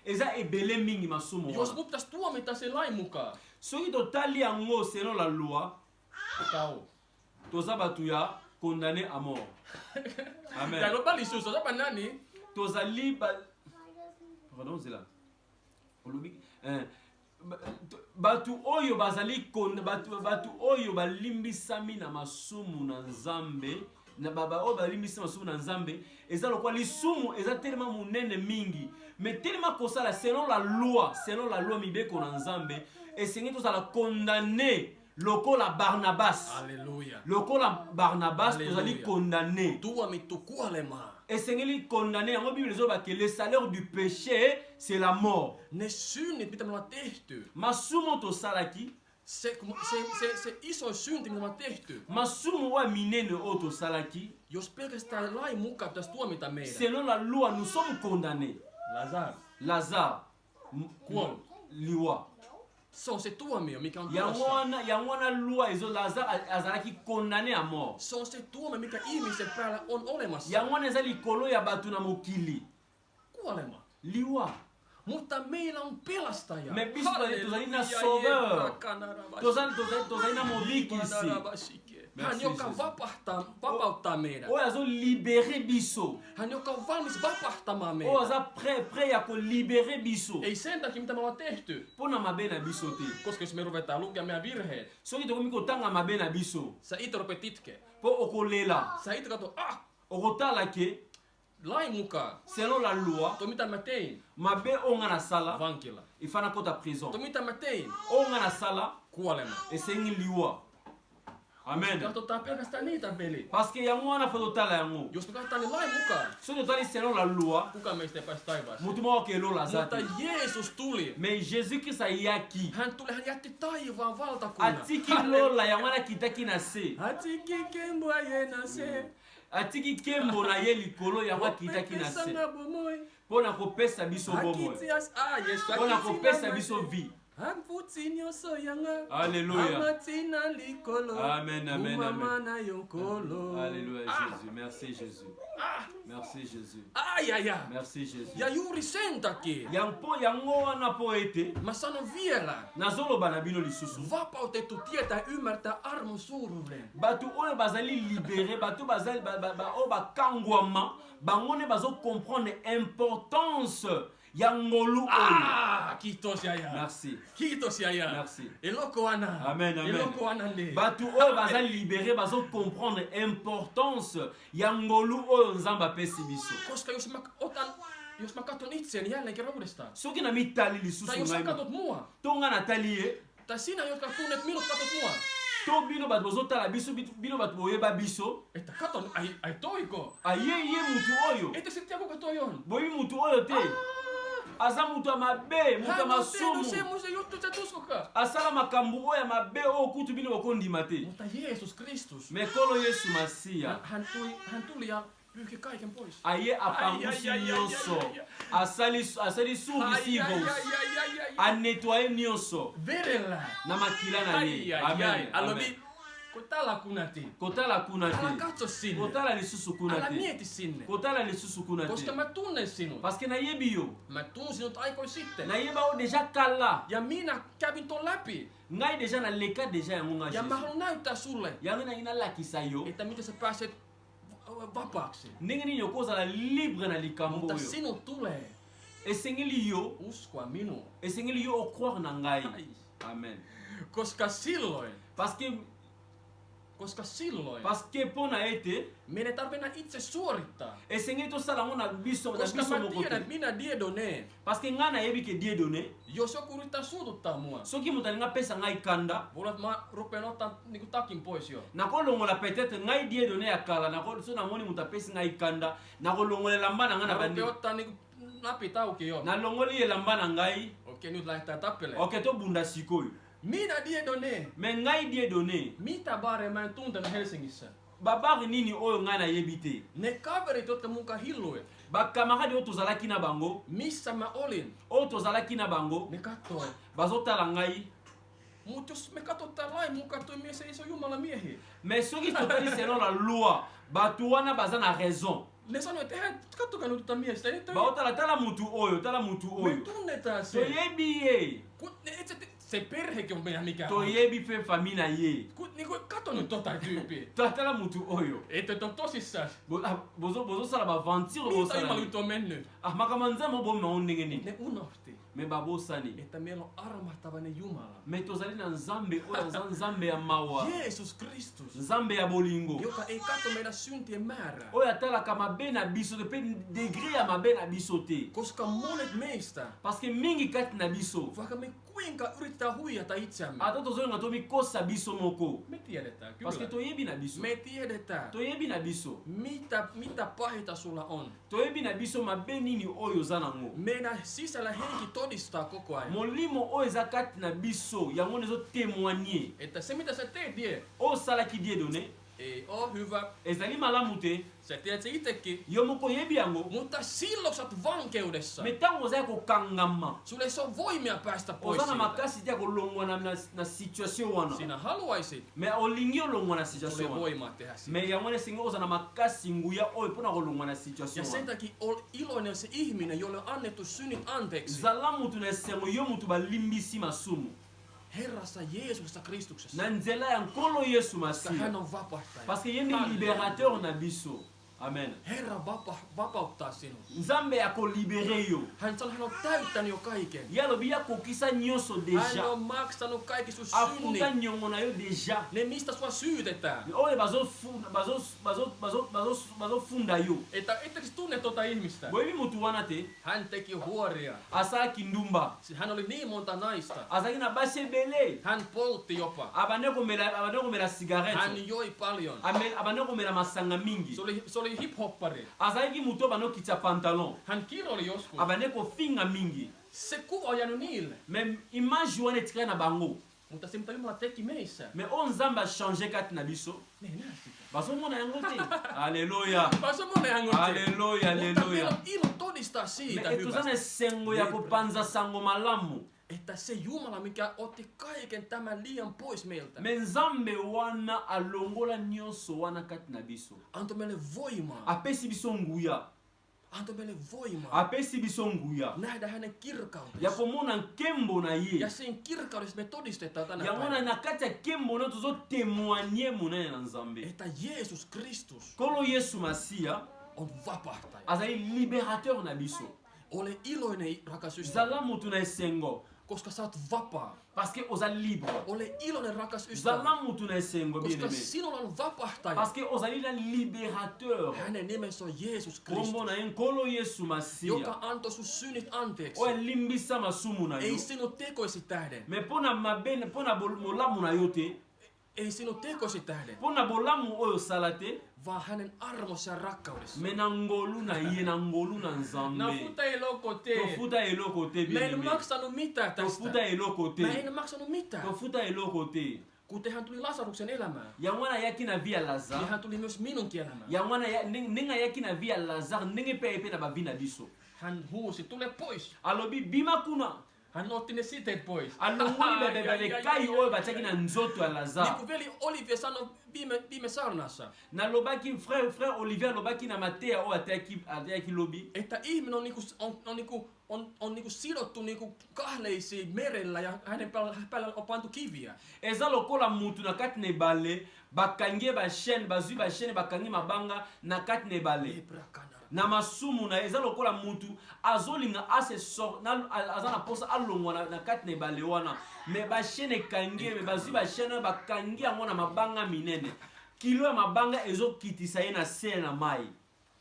eza ebele mingi masumu. Jos mun pitäisi tuomita sen lain mukaan. Soki totali yango selon la loi. Tao. Toza batu ya condamné à mort. Amen. Ya loba lisusu toza banani? Tozali pardon c'est là. Olobi batu oyo bazali batu oyo balimbisami na masumu na Nzambe na baba oyo balimbisami masumu na Nzambe eza lokwa lisumu eza tellement munene mingi mais tellement kosala selon la loi mibeko na Nzambe esengi tozala condamné lokola Barnabas. Alléluia. Lokola Barnabas tozali condamné. Tuomittu kuolemaan. Esengeli condamné. En Bible zoba que le salaire du péché c'est la mort. Ne synnit mitä me ollaan tehty. Masumo to salaki. Se iso synti mitä me ollaan tehty. Masumo wa minene o to salaki. Jos pelkästään lain mukaan pitäisi tuomita meidän. Selon la loi nous sommes condamnés. Lazare. Kuollut. Liwa. Se on se tuomio, mikä on tulossa. Yangwana loi ezo Lazare azalaki condamné à mort. Se on se tuomio, mikä ihmisen päällä on olemassa. Yangwana ezali kolo ya batu na mokili. Kuolema. Liwa. Mutta meillä on pelastaja. Me biso tozali na sauveur. Tozali na mobikisi. Hän, joka vapauttaa meidät. Oyo azo libérer biso. Hän, joka on valmis vapahtamaan meidät. Oyo aza prêt ya ko libérer biso. Ei sen takia, mitä me ollaan tehty. Pona mabe na biso te. Koska jos me ruvetaan lukemaan meidän virheet. Soki tokomi kotanga mabe na biso. Sä itse rupeat itkeä. Po okolela. Sä itse kato, okotala ke. Lain mukaan. Selon la loi. To mitä mä tein. Mabe onga na sala. Vankila. Ifana kota prison. To mitä mä tein. Onga na sala. Kuolema. Esengi liwa. Amen. Katsotaan pelkästään niitä veli. Parce que yango wana foto tala yango. Jos me katsotaan niin lain mukaan. So to tali selon la loi. Kukaan meistä ei pääse taivaaseen. Mutu mo ke lola zati. Mutta Jeesus tuli. Mais Jésus Christ a yaki. Hän jätti taivaan valtakunnan. Atiki lola yango na kitaki na se. Atiki kembo ayena se. Atiki kembo na ye likolo yango kitaki na se. Pona kopesa biso bomoi. Pona kopesa biso vie. Alléluia. Amen, amen, amen. Alléluia, Jésus. Merci, Jésus. Merci, Jésus. Merci, Jésus. Ja juuri sen takia mä sanon vielä, vapautettu tietää ymmärtää armon suuruuden. Batu oyo bazali libéré, batu bazali o bakangwama, bangone bazo comprendre importance ya ngolu oyo. Kiitos Yaya. Merci. Kiitos Yaya. Merci. Eloko wana. Amen, amen. Eloko wana nde. Batu oyo bazali libéré, bazo comprendre importance ya ngolu oyo Nzambe apesi biso. Koska jos mä katson itseäni jälleen kerran uudestaan. Soki na mitali lisusu Tai jos sä katot mua. Tonga natali ye. Tai sinä, jotka tunnet minut, katot mua. To bino bat bozotala biso bino bat boyeba biso. Että katon, ai toiko. Ai ye mutu oyo. Ette sit tiedä kuka toi on. Boyi mutu oyo te. Aza mutu amabe, mutu amasumu. Hän on semmoisen juttu, että et uskokaan. Asala makambu oyo amabe oyo kutu bino bakondima te. Mutta Jeesus Kristus. Mekolo Yesu Masia. Hän tuli ja pyyhki kaiken pois. Aye apangusi nyonso. Asali survivors. A nettoyer nyonso. Verellä. Na makila na ye. Amen. Alobi. Kotala kunati. Kotala kunati. Älä katso sinne. Kotala lisusu kunati. Älä mieti sinne. Kotala lisusu kunati. Koska mä tunnen sinut. Parce que na yebi yo. Mä tunnen sinut aikoin sitten. Na yeba o deja kala. Ja minä kävin ton läpi. Ngai deja na leka deja ya munga. Ja mä haluan näyttää sulle. Ya ngina ina lakisa yo. Että miten sä pääset vapaaksi. Ndenge nini yokozala libre na likambo Mutta yo. sinut tulee Esengeli yo uskoa minuun. Esengeli yo o croire na ngai. Amen. Koska silloin parce que pona ete meidän ei tarvitse itse suorittaa. esengeli tosala ngo na biso Koska mä moko tiedän, te. että minä Dieudonné, Parce que ngana yebi ke die donné. jos joku yrittää suututtaa mua, Soki mutalinga pesa ngai kanda. voi olla, että mä rupean ottaa niinku takin pois jo. Nakolongola peut-être ngai die donné ya kala so na moni mutapesi ngai kanda. Nakolongolela mbana ngana Mä bandi. rupean ottaa niinku napit auki jo. Na longoli ye lambana ngai. Okei, nyt lähdetään tappelemaan. Okay, to bunda sikoyo. Minä Dieudonné, Me ngai die donné. mitä baareja mä en tuntenut Helsingissä? Babari nini oyo ngai na yebite. Ne kaverit, jotka munkaan hillui, Bakamaradi oyo tozalaki na bango. missä mä olin, Oyo tozalaki na bango. ne katsoi. Bazotala ngai. Mut jos me katsotaan lain mukaan, toi mies ei se ole Jumalan miehiä. Mais soki totali selon la loi, batu wana baza na raison. Ne sanoi, että eihän, kattokaa nyt tätä miestä. Ei, Baotala tala mutu oyo. me tunnetaan se. Toyebi ye. Se perhekin on meidän mikään. Toyebi fe famille na ye. Niinku, kato nyt tota tyyppiä. Tala mutu oyo. Että et on tosissaan. Bozo sala ba aventure Miltä bosala. Jumala nyt on mennyt? Ah makamanza mo bom no ndenge ni. Ne unohti, Me babosani. että meillä on armahtavainen Jumala. Me tozali na nzambe oyo nzambe ya mawa. Jeesus Kristus, Nzambe ya bolingo. joka ei katso meidän syntien määrää. Oyo atalaka mabe na biso te pe degré ya mabe na biso te. Koska monet meistä, Parce que mingi kati na biso. vaikka me kuinka yritetään huijata itseämme, Ata tozolinga tomikosa biso moko. me tiedetään Parce que kyllä. toyebi na biso. Me tiedetään, Toyebi na biso. mitä pahinta sulla on. Toyebi na biso mabe nini oyo oza nango. Meidän sisällä henki todistaa koko ajan, Molimo oyo eza kati na biso yango nezo témoigner. että se mitä sä teet, Oyo osalaki die donné ei oo hyvä. ezali malamu te. Sä tiedät se itsekin. Yo moko oyebi yango. Mutta silloin sä oot vankeudessa. Me ntango oza ya kokangama. Sulle ei ole voimia päästä pois Oza na siitä. makasi te ya kolongwa na situation wana. Sinä haluaisit, Me olingi olongwa na sulle situation ei wana. voimaa tehdä sitä. Me yango nesinga oza na makasi nguya oyo mpona kolongwa na situation Ja sen wana. takia ol iloinen se ihminen, jolle on annettu synnit anteeksi. Zala mutu na esengo yo mutu balimbisi masumu. Herrassa Jeesuksessa Kristuksessa. Na nzela ya nkolo Yesu Koska hän Masiya. on vapahtaja. Parce que ye ndi libérateur na biso. Amen. Herra vapauttaa sinut. Nzambe ya kolibere yo. Hän on täyttänyt jo kaiken. Ye alobi ya kokisa nyonso Hän deja. on maksanut kaikki sun Afuta synnit. nyongo na yo deja. Ne mistä sua syytetään. Oyo bazofunda yo. Ettekö tunne tuota ihmistä? Boyebi mutu wana te. Hän teki huoria. Asalaki ndumba. Hän oli niin monta naista. Azalaki na basi ebele. Hän poltti jopa. Abande komela cigarette. Hän joi paljon. Abande komela masanga mingi. Se oli hip-hoppari. Azalaki mutu abande kokitisa pantalon. Hän kiroli joskus. Abande kofinga mingi. Se kuva on jäänyt niille. Me image wana etikali na bango. Mutta se mitä Jumala teki meissä, Me oyo nzambe achange kati na biso. ne ei näe sitä. Bazomona yango te. Alleluya. Vaan se monen hän on Alleluya, Mutta meillä alleluya. on ilo todistaa siitä Me toza na hyvästä. esengo ya kopanza sango malamu. että se Jumala, mikä otti kaiken tämän liian pois meiltä, me nzambe wana alongola nyonso wana kati na biso, antoi meille voimaa, apesi biso nguya, antoi meille voimaa apesi biso nguya nähdä hänen ya kirkautensa. komona nkembo na ye, Ja siinä kirkaudessa me todistetaan tänä ya mona päivänä, na kati ya nkembo na tozo témoigner monene na nzambe. että Jeesus Kristus Kolo Yesu Masia on vapahtaja. azali libérateur na biso. Ole iloinen, rakas ystävä, Zala mutu na esengo koska sä oot vapaa. parce que oza libre. Ole iloinen, rakas ystävä, Zala mutu na esengo bien koska aimé sinulla on vapahtaja. parce que ozali la libérateur. Hänen nimensä on Jeesus Kombo Kristus, na en Kolo Yesu Masia joka antoi sun synnit anteeksi. o limbisa masumu na yo. Ei sinun tekoisi tähden. Mais pona mabene pona molamu na yo te, Ei sinun tekoisi tähden, pona bolamu oyo osala te, vaan hänen armossa ja rakkaudessa. me na ngolu na ye na ngolu na nzambe. Nafuta eloko te. Tofuta eloko te Mä bien en aimé. maksanut mitään Tofuta tästä. eloko te. Mä en maksanut mitään. Tofuta eloko te. Kun hän tuli Lasaruksen elämään, Yango wana yaki na vie ya niin Lazare. hän tuli myös minunkin elämään. Yango wana ndenge yaki na vie ya Lazare ndenge pe epe na bavi na biso. Hän huusi, tule pois. Alobi bima kuna. Hän otti ne siteet pois. Alongoli bebe kai oyo batiaki na nzoto ya Niin Lazare. kuin veli Olivier sanoi viime saarnassa, Nalobaki frère Olivier alobaki na mateya oyo ateyaki lobi. että ihminen on niinku sidottu niinku kahleisiin merellä ja hänen päällä on pantu kiviä. Eza lokola mutu na kati na ebale bakangi ye bachaîne bazwi bachaîne bakangi mabanga na kati na ebale. Na masumu na eza lokola mutu azolinga ase sor aza na posa alongwa na kati na ebale wana me bachaîne ekangi ye me bazwi bachaîne bakangi yango na mabanga minene kilo ya mabanga ezokitisa ye na se na mai.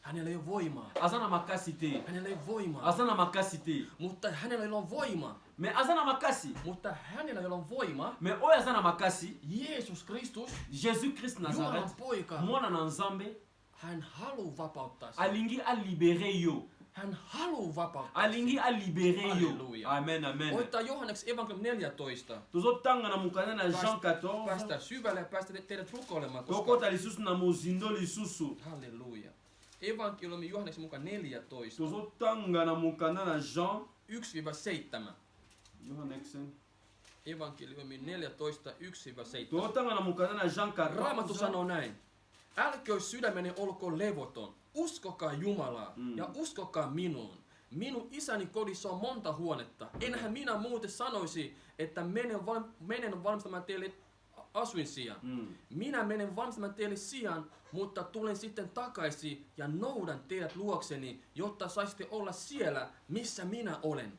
Hänellä ei ole voimaa. Aza na makasi te, Hänellä ei ole voimaa. aza na makasi te, Mutta hänellä ei ole voimaa. me aza na makasi, Mutta hänellä ei ole voimaa. me oyo aza na makasi, Jeesus Kristus, Jésus Christ Jumalan Nazareth, poika, mwana na nzambe, hän haluaa vapauttaa sinut. alingi alibere yo, Hän haluaa vapauttaa alingi alibere yo. Halleluja. Amen, amen. Oittaa Johanneksen evankeliumi 14. Tozotanga na mukanda na Jean 14. Päästään syvälle ja päästään teidät rukoilemaan, koska... Tokota lisusu na mozindo lisusu. Halleluja. Evankeliumi Johanneksen mukaan 14. Tozotanga na mukanda na Jean 1-7. Johanneksen. Evankeliumi 14, 1-7. Tozotanga na mukanda na Jean 14. Raamattu sanoo näin. Älköön sydämeni olkoon levoton. Uskokaa Jumalaa ja uskokaa minuun. Minun isäni kodissa on monta huonetta. Enhän minä muuten sanoisi, että menen valmistamaan teille asuinsijan. Minä menen valmistamaan teille sijan, mutta tulen sitten takaisin ja noudan teidät luokseni, jotta saisitte olla siellä, missä minä olen.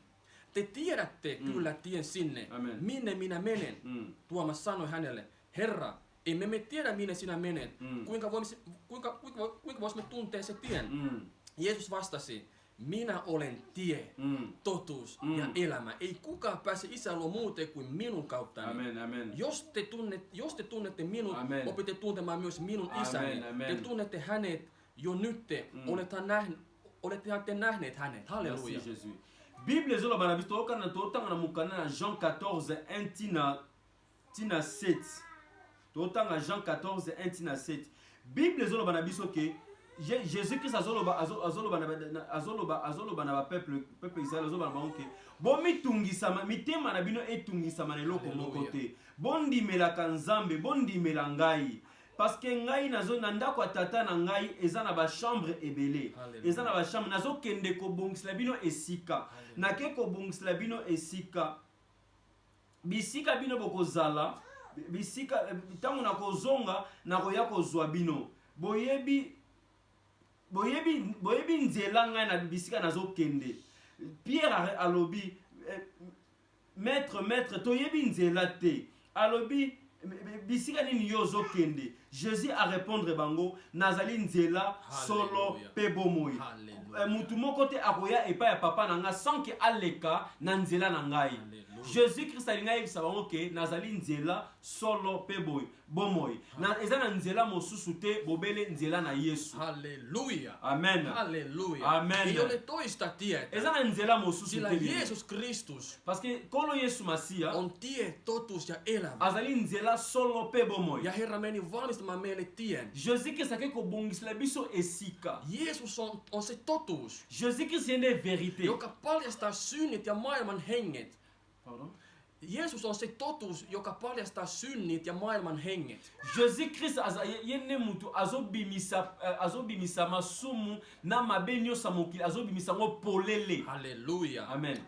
Te tiedätte kyllä tien sinne, Amen. minne minä menen. Tuomas sanoi hänelle, Herra, emme me tiedä minne sinä menet. Kuinka voisimme tuntea se tien? Jeesus vastasi, minä olen tie, totuus ja elämä. Ei kukaan pääse Isän luo muuten kuin minun kauttani. Amen, amen. Jos te tunnette minun, Amen. opitte tuntemaan myös minun isäni. Amen. Te tunnette hänet jo nyt. Olettehan te nähneet hänet. Halleluja. Merci Jésus. Bible ezoloba na biso totanga na mukanda na Jean 14 1 tina 7. Totanga Jean 14 1 tina 7. Bible ezoloba na biso ke Jésus Christ azoloba na ba peuple Israël azoloba na bango ke bomitungisama mitema na bino etungisama na eloko moko te. Bondimelaka Nzambe, bondimela ngai. Parce que ngai nazo na ndako ya tata na ngai eza na ba chambre ebele. Eza na ba chambre nazo kende ko bongisela bino esika. Nake ko bongisela bino esika. Bisika bino bokozala, bisika tango na kozonga na koya kozwa bino. Boyebi nzela ngai na bisika nazo kende. Pierre alobi maître toyebi nzela te. Alobi bisika nini yo zokende. Jésus a répondre bango nazali nzela solo pe bomoi. Mutu moko te akoya epa ya papa na nga sans que aleka na nzela na ngai. Jésus Christ alinga yebisa bango ke nazali nzela solo pe bomoi. Na eza na nzela mosusu te bobele nzela na Yesu. Halleluja. Amen. Halleluja. Amen. Ei ole toista tietä. Eza na nzela mosusu Sillä te. Jeesus Kristus Parce que kolo Yesu Masia on tie, totuus ja elämä. azali nzela solo pe bomoi. Ja Herra meni valmistamaan meille tien. Jésus Christ ake kobongisela biso esika. Jeesus on se totuus, Jésus Christ yende vérité. joka paljastaa synnit ja maailman henget. Pardon? Jeesus on se totuus, joka paljastaa synnit ja maailman henget. Jésus-Christ yene mutu azobimisa masumu na mabe nyonso mokili azobimisa ngo polele. Halleluja. Amen.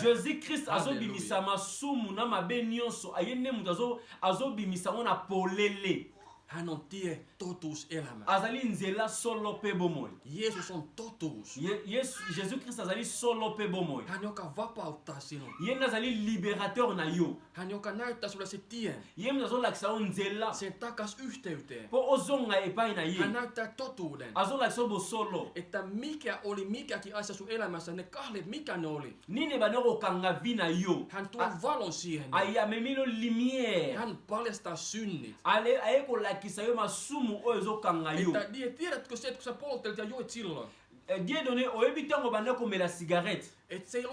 Jésus-Christ azobimisa masumu na mabe nyonso ayene mutu azobimisa ngo na polele. Hän on tie, totuus, elämä. Azali nzela solo pe bomoy. Jeesus on totuus. Jésus-Christ azali solo pe bomoy. Hän joka vapauttaa sinun. Yena azali libérateur na yo. Hän joka näyttää sulle se tien. Yena azolakisa on nzela. Sen takas yhteyteen. Po ozonga epai na ye. Hän näyttää totuuden. Azolakisa bo solo. Että mikä oli mikäkin asia sun elämässä, ne kahlet mikä ne oli. Nini banoko kanga vina yo. Hän tuo valon siihen. Aya memilo lumière. Hän paljastaa synnit. Ayeko lakisa masumu oyo ezokanga yo. Että tiedätkö se, että kun sä polttelit ja joit silloin? Dieu donné oyebi tango banda komela cigarette. Et se ei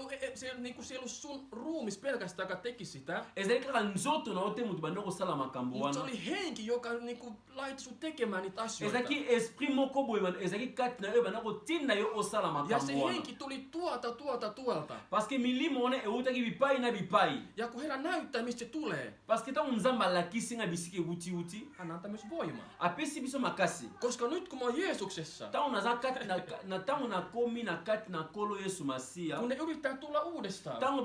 ollut sun ruumis pelkästään, joka teki sitä. Ezali kaka nzoto na ote mutu banda kosala makambo wana. Mutta se oli henki, joka niinku laittoi sun tekemään niitä asioita. Ezaki esprit moko boye man ezaki kati na yo banda kotinda yo osala makambo wana. Ja se henki tuli tuolta. Parce que milimo wana eutaki bipai na bipai. Ja kun Herra näyttää, mistä se tulee. Parce que tango nzamba alakisi nga bisiki uti. Hän antaa myös voimaa. Apesi biso makasi. Koska nyt kun mä oon Jeesuksessa. Tango naza kati na tango na komi na kati na kolo Yesu Masia. Kun ne yrittää tulla uudestaan. Tango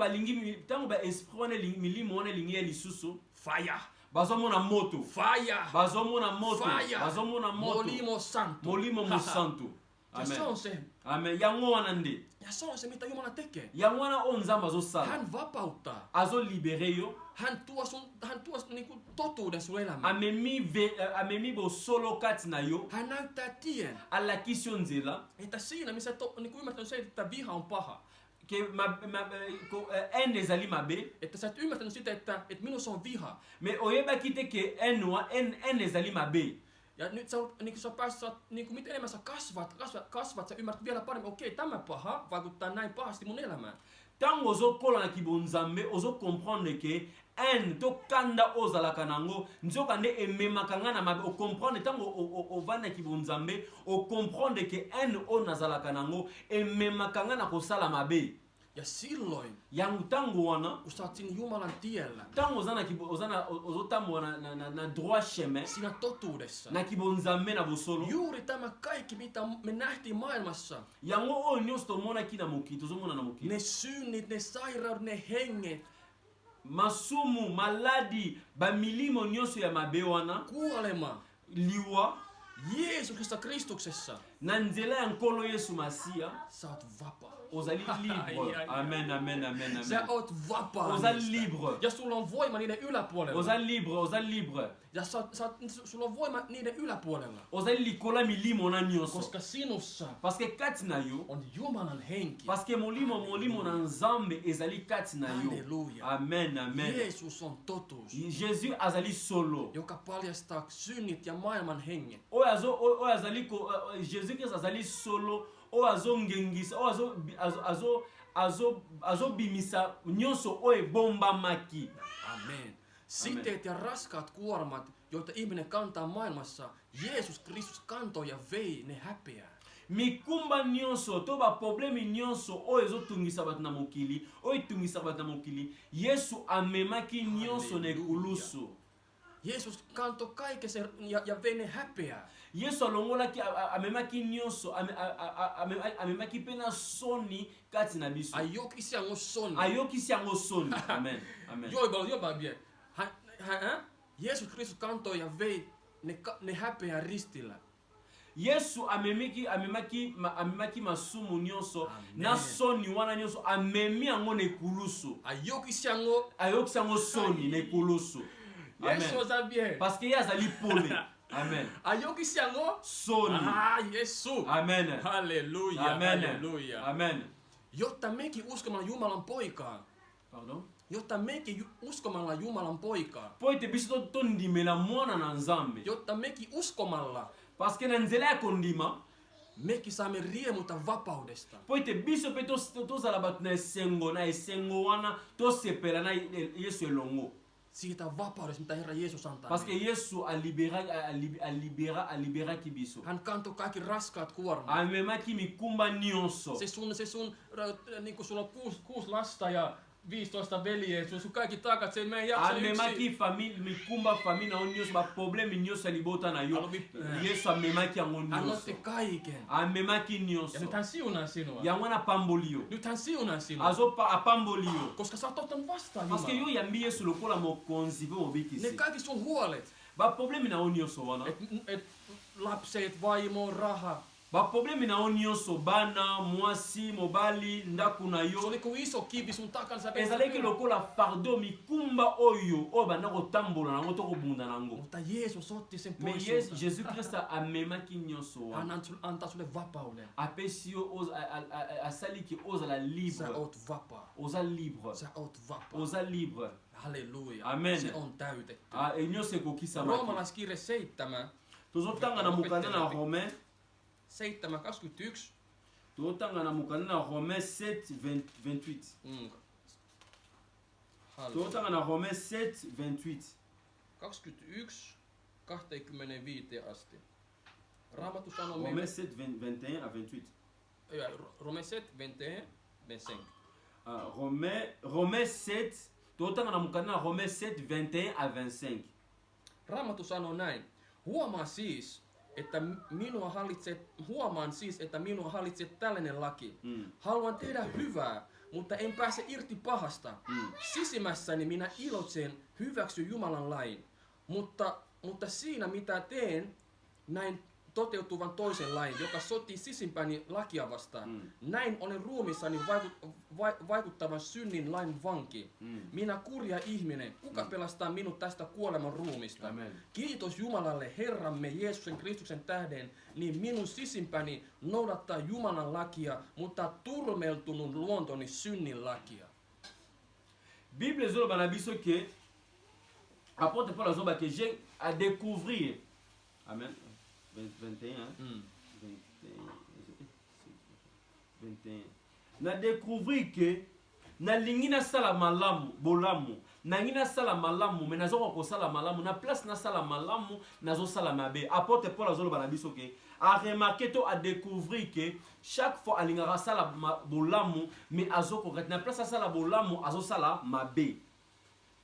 ba esprit wana milimo wana lingi lisusu. Fire. Bazomona moto. Fire. Bazomona moto. Fire. Bazomona moto. Molimo santo. Molimo musanto. Amen. Ja se on se. Amen. Yango wana nde. Ja se on se, mitä Jumala tekee. Yango wana on nzamba azosala. Hän vapauttaa. Azo libere yo. Hän tuo niinku totuuden sun elämään. Amemi bo solo kati na yo. Hän näyttää tien. Alakisi yo nzela. Että siinä missä niinku ymmärtänyt se, että viha on paha. En ezali mabe. Että sä et ymmärtänyt sitä, että minussa on viha. Me oyebaki te ke en ezali mabe. Ja nyt sä pääset, niinku miten enemmän sä kasvat, sä ymmärrät vielä paremmin, okei, tämä paha vaikuttaa näin pahasti mun elämään. Tango ozokola na kibonzambe ozo comprendre ke en to kanda ozalaka nango nzoka nde ememaka nga na mabe o comprendre tango ovanda kibonzambe o comprendre ke en o nazalaka nango ememaka nga na kosala mabe. Ja silloin, yangu tango wana, kun sä oot siinä Jumalan tiellä, tango ozotambola na droit chemin, siinä totuudessa, na kibonzambe na bosolo, juuri tämä kaikki, mitä me nähtiin maailmassa, yango oyo nyonso tomonaki na mokili, tozomona na mokili, ne synnit, ne sairaudet, ne henget, masumu, maladi, bamilimo nyonso ya mabe wana, kuolema, liwa, Jeesuksessa Kristuksessa, na nzela ya nkolo Yesu Masia, sä oot vapaa. Ozali libre. Amen, amen, amen, amen. Sä oot vapaa. Ozali libre. Ja sulla on voima niiden yläpuolella. Ozali libre, ozali libre. Ja sulla on voima niiden yläpuolella. Ozali likola milimo na nyonso. Koska sinussa parce que kati na yo on Jumalan henki. Parce que molimo na nzambe ezali kati na yo. Halleluja. Amen, amen. Jeesus on totuus. Jésus azali solo. Joka paljastaa synnit ja maailman henget. Oyo azali Jésus Christ azali solo. O azongengisa azobimisa nyonso oyo bombamaki. Amen. Siteet ja raskaat kuormat, joita ihminen kantaa maailmassa, Jeesus Kristus kantoi ja vei ne häpeää. Mikumba nyonso to ba problème nyonso oyo ezotungisa bato na mokili, oyo tungisa bato na mokili, Yesu amemaki nyonso na ekulusu. Jeesus kantoi kaiken sen ja vei ne häpeää. Yesu alongolaki amemaki nyonso amemaki pena soni kati na biso. Ayokisi yango soni. Ayokisi yango soni. Amen. Amen. Joba bien. Jeesus Kristus kantoi ja vei ne häpeää ristillä. Yesu amemaki masumu nyonso na soni wana nyonso amemi yango na ekulusu. Ayokisi yango soni na ekulusu. Yesu azabie. Parce que yazali pole. Amen. Ayokisi yango soni. Yesu. Amen. Halleluja. Amen. Halleluja. Amen. Jotta mekin uskomalla Jumalan poikaan. Pardon? Jotta mekin uskomalla Jumalan poikaan. Poite biso tondimela mwana na nzambe. Jotta mekin uskomalla. Parce que na nzela ya kondima mekin saamme riemuta vapaudesta. Poite biso pe tozala bato na esengo wana tosepela na Yesu elongo. Siitä vapaudesta, mitä Herra Jeesus antaa. Parce que Yesu aliberaki biso. Hän kantoi kaikki raskaat kuormat. Amemaki mikumba nyonso. Se sun niinku sulla on 6 lasta ja 15 veljeä, sun kaikki takat, se meidän jaksa amemaki famille mikumba famille na onyo ba problème nyonso libota na yo. Yesu amemaki yango nyonso. Hän otti kaiken. Amemaki nyonso. Ja nyt hän siunaa sinua. Yango na pambolio. Nyt hän siunaa sinua. Azopa apambolio. Koska sä oot ottanut vastaan Parce que Jumalan. yo yambi Yesu lokola mokonzi pe mobikisi. Ne kaikki sun huolet. Ba problème na onyo so wana. Et lapset, vaimo, raha. Ba problème na onyo so bana, mwasi, mobali, ndaku na Se yo. oli kuin iso kivi sun takana. Sä Ezaleki lokola fardeau mikumba oyo o bana ko tambola nango to ko bunda nango. Mutta Jeesus otti sen Mais pois sulta. Jésus Christ amemaki nyonso Hän wana. antaa sulle vapauden. Apesi yo asali ki ozala Sä libre. oot vapaa. Oza libre. Sä oot vapaa. Oza libre. Halleluja. Amen. Se on täytetty. Nyonso ekokisamaki. Roomalaiskirje 7. Tozotanga na mokanda na Romain. 7:21. Tozotanga na mokanda na Romain 7:28. Tozotanga na Romain 7:28. 21-25 asti. Raamattu sanoo Romain 7:21 à 28. Romains 7, 21, 25. Romain 7, tozotanga na mokanda na Romain 7:21 à 25. Raamattu sanoo näin. Huomaan siis, että minua hallitsee tällainen laki. Haluan tehdä hyvää, mutta en pääse irti pahasta. Sisimmässäni minä iloitsen, hyväksyn Jumalan lain. Mutta siinä mitä teen, näin toteutuvan toisen lain, joka sotii sisimpäni lakia vastaan. Näin olen ruumissani vaikuttavan synnin lain vanki. Minä kurja ihminen, kuka pelastaa minut tästä kuoleman ruumista? Amen. Kiitos Jumalalle, Herramme Jeesuksen Kristuksen tähden, niin minun sisimpäni noudattaa Jumalan lakia, mutta turmeltunut luontoni synnin lakia. Bible zolo bana biso ke apôtre Paul azoba ke j'ai à découvrir. Amen. 21. 21. Na découvrir que na lingina sala malamu bolamu na ngina sala malamu mais nazo ko sala malamu na place na sala malamu nazo sala mabe. Apôtre Paul azolo bana biso ke a remarqué to a découvrir que chaque fois alingara sala bolamu mais azo ko na place na sala bolamu azo sala mabe.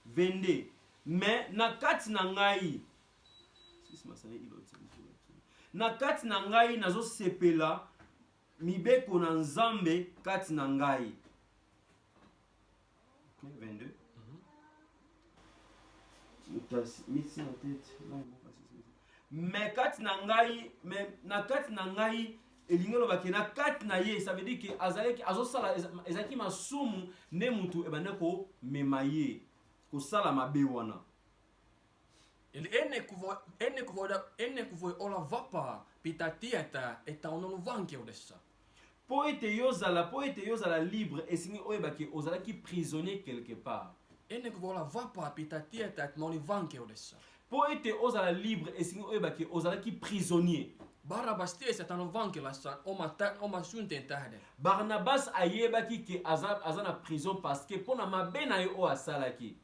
22. Mais na kati na ngai na kati na ngai nazo sepela mibeko na nzambe kati na ngai. 22. Mais kati na ngai, mais na kati na ngai elingelo baki na kati na ye, ça veut dire que azaleki azosala ezaki masumu ne mutu ebaneko memaye ko sala mabe wana. Eli ennen kuin voi olla vapaa, pitää tietää, että on ollut vankeudessa. Po ete yozala libre esingi oyebaki ozalaki prisonnier quelque part. Ennen kuin voi olla vapaa, pitää tietää, että mä olin vankeudessa. Po ete ozala libre esingi oyebaki ozalaki prisonnier. Barnabas tiesi, että hän on vankilassa oman syntien tähden. Barnabas ayebaki ke azana prison parce que pona mabena yo o asalaki.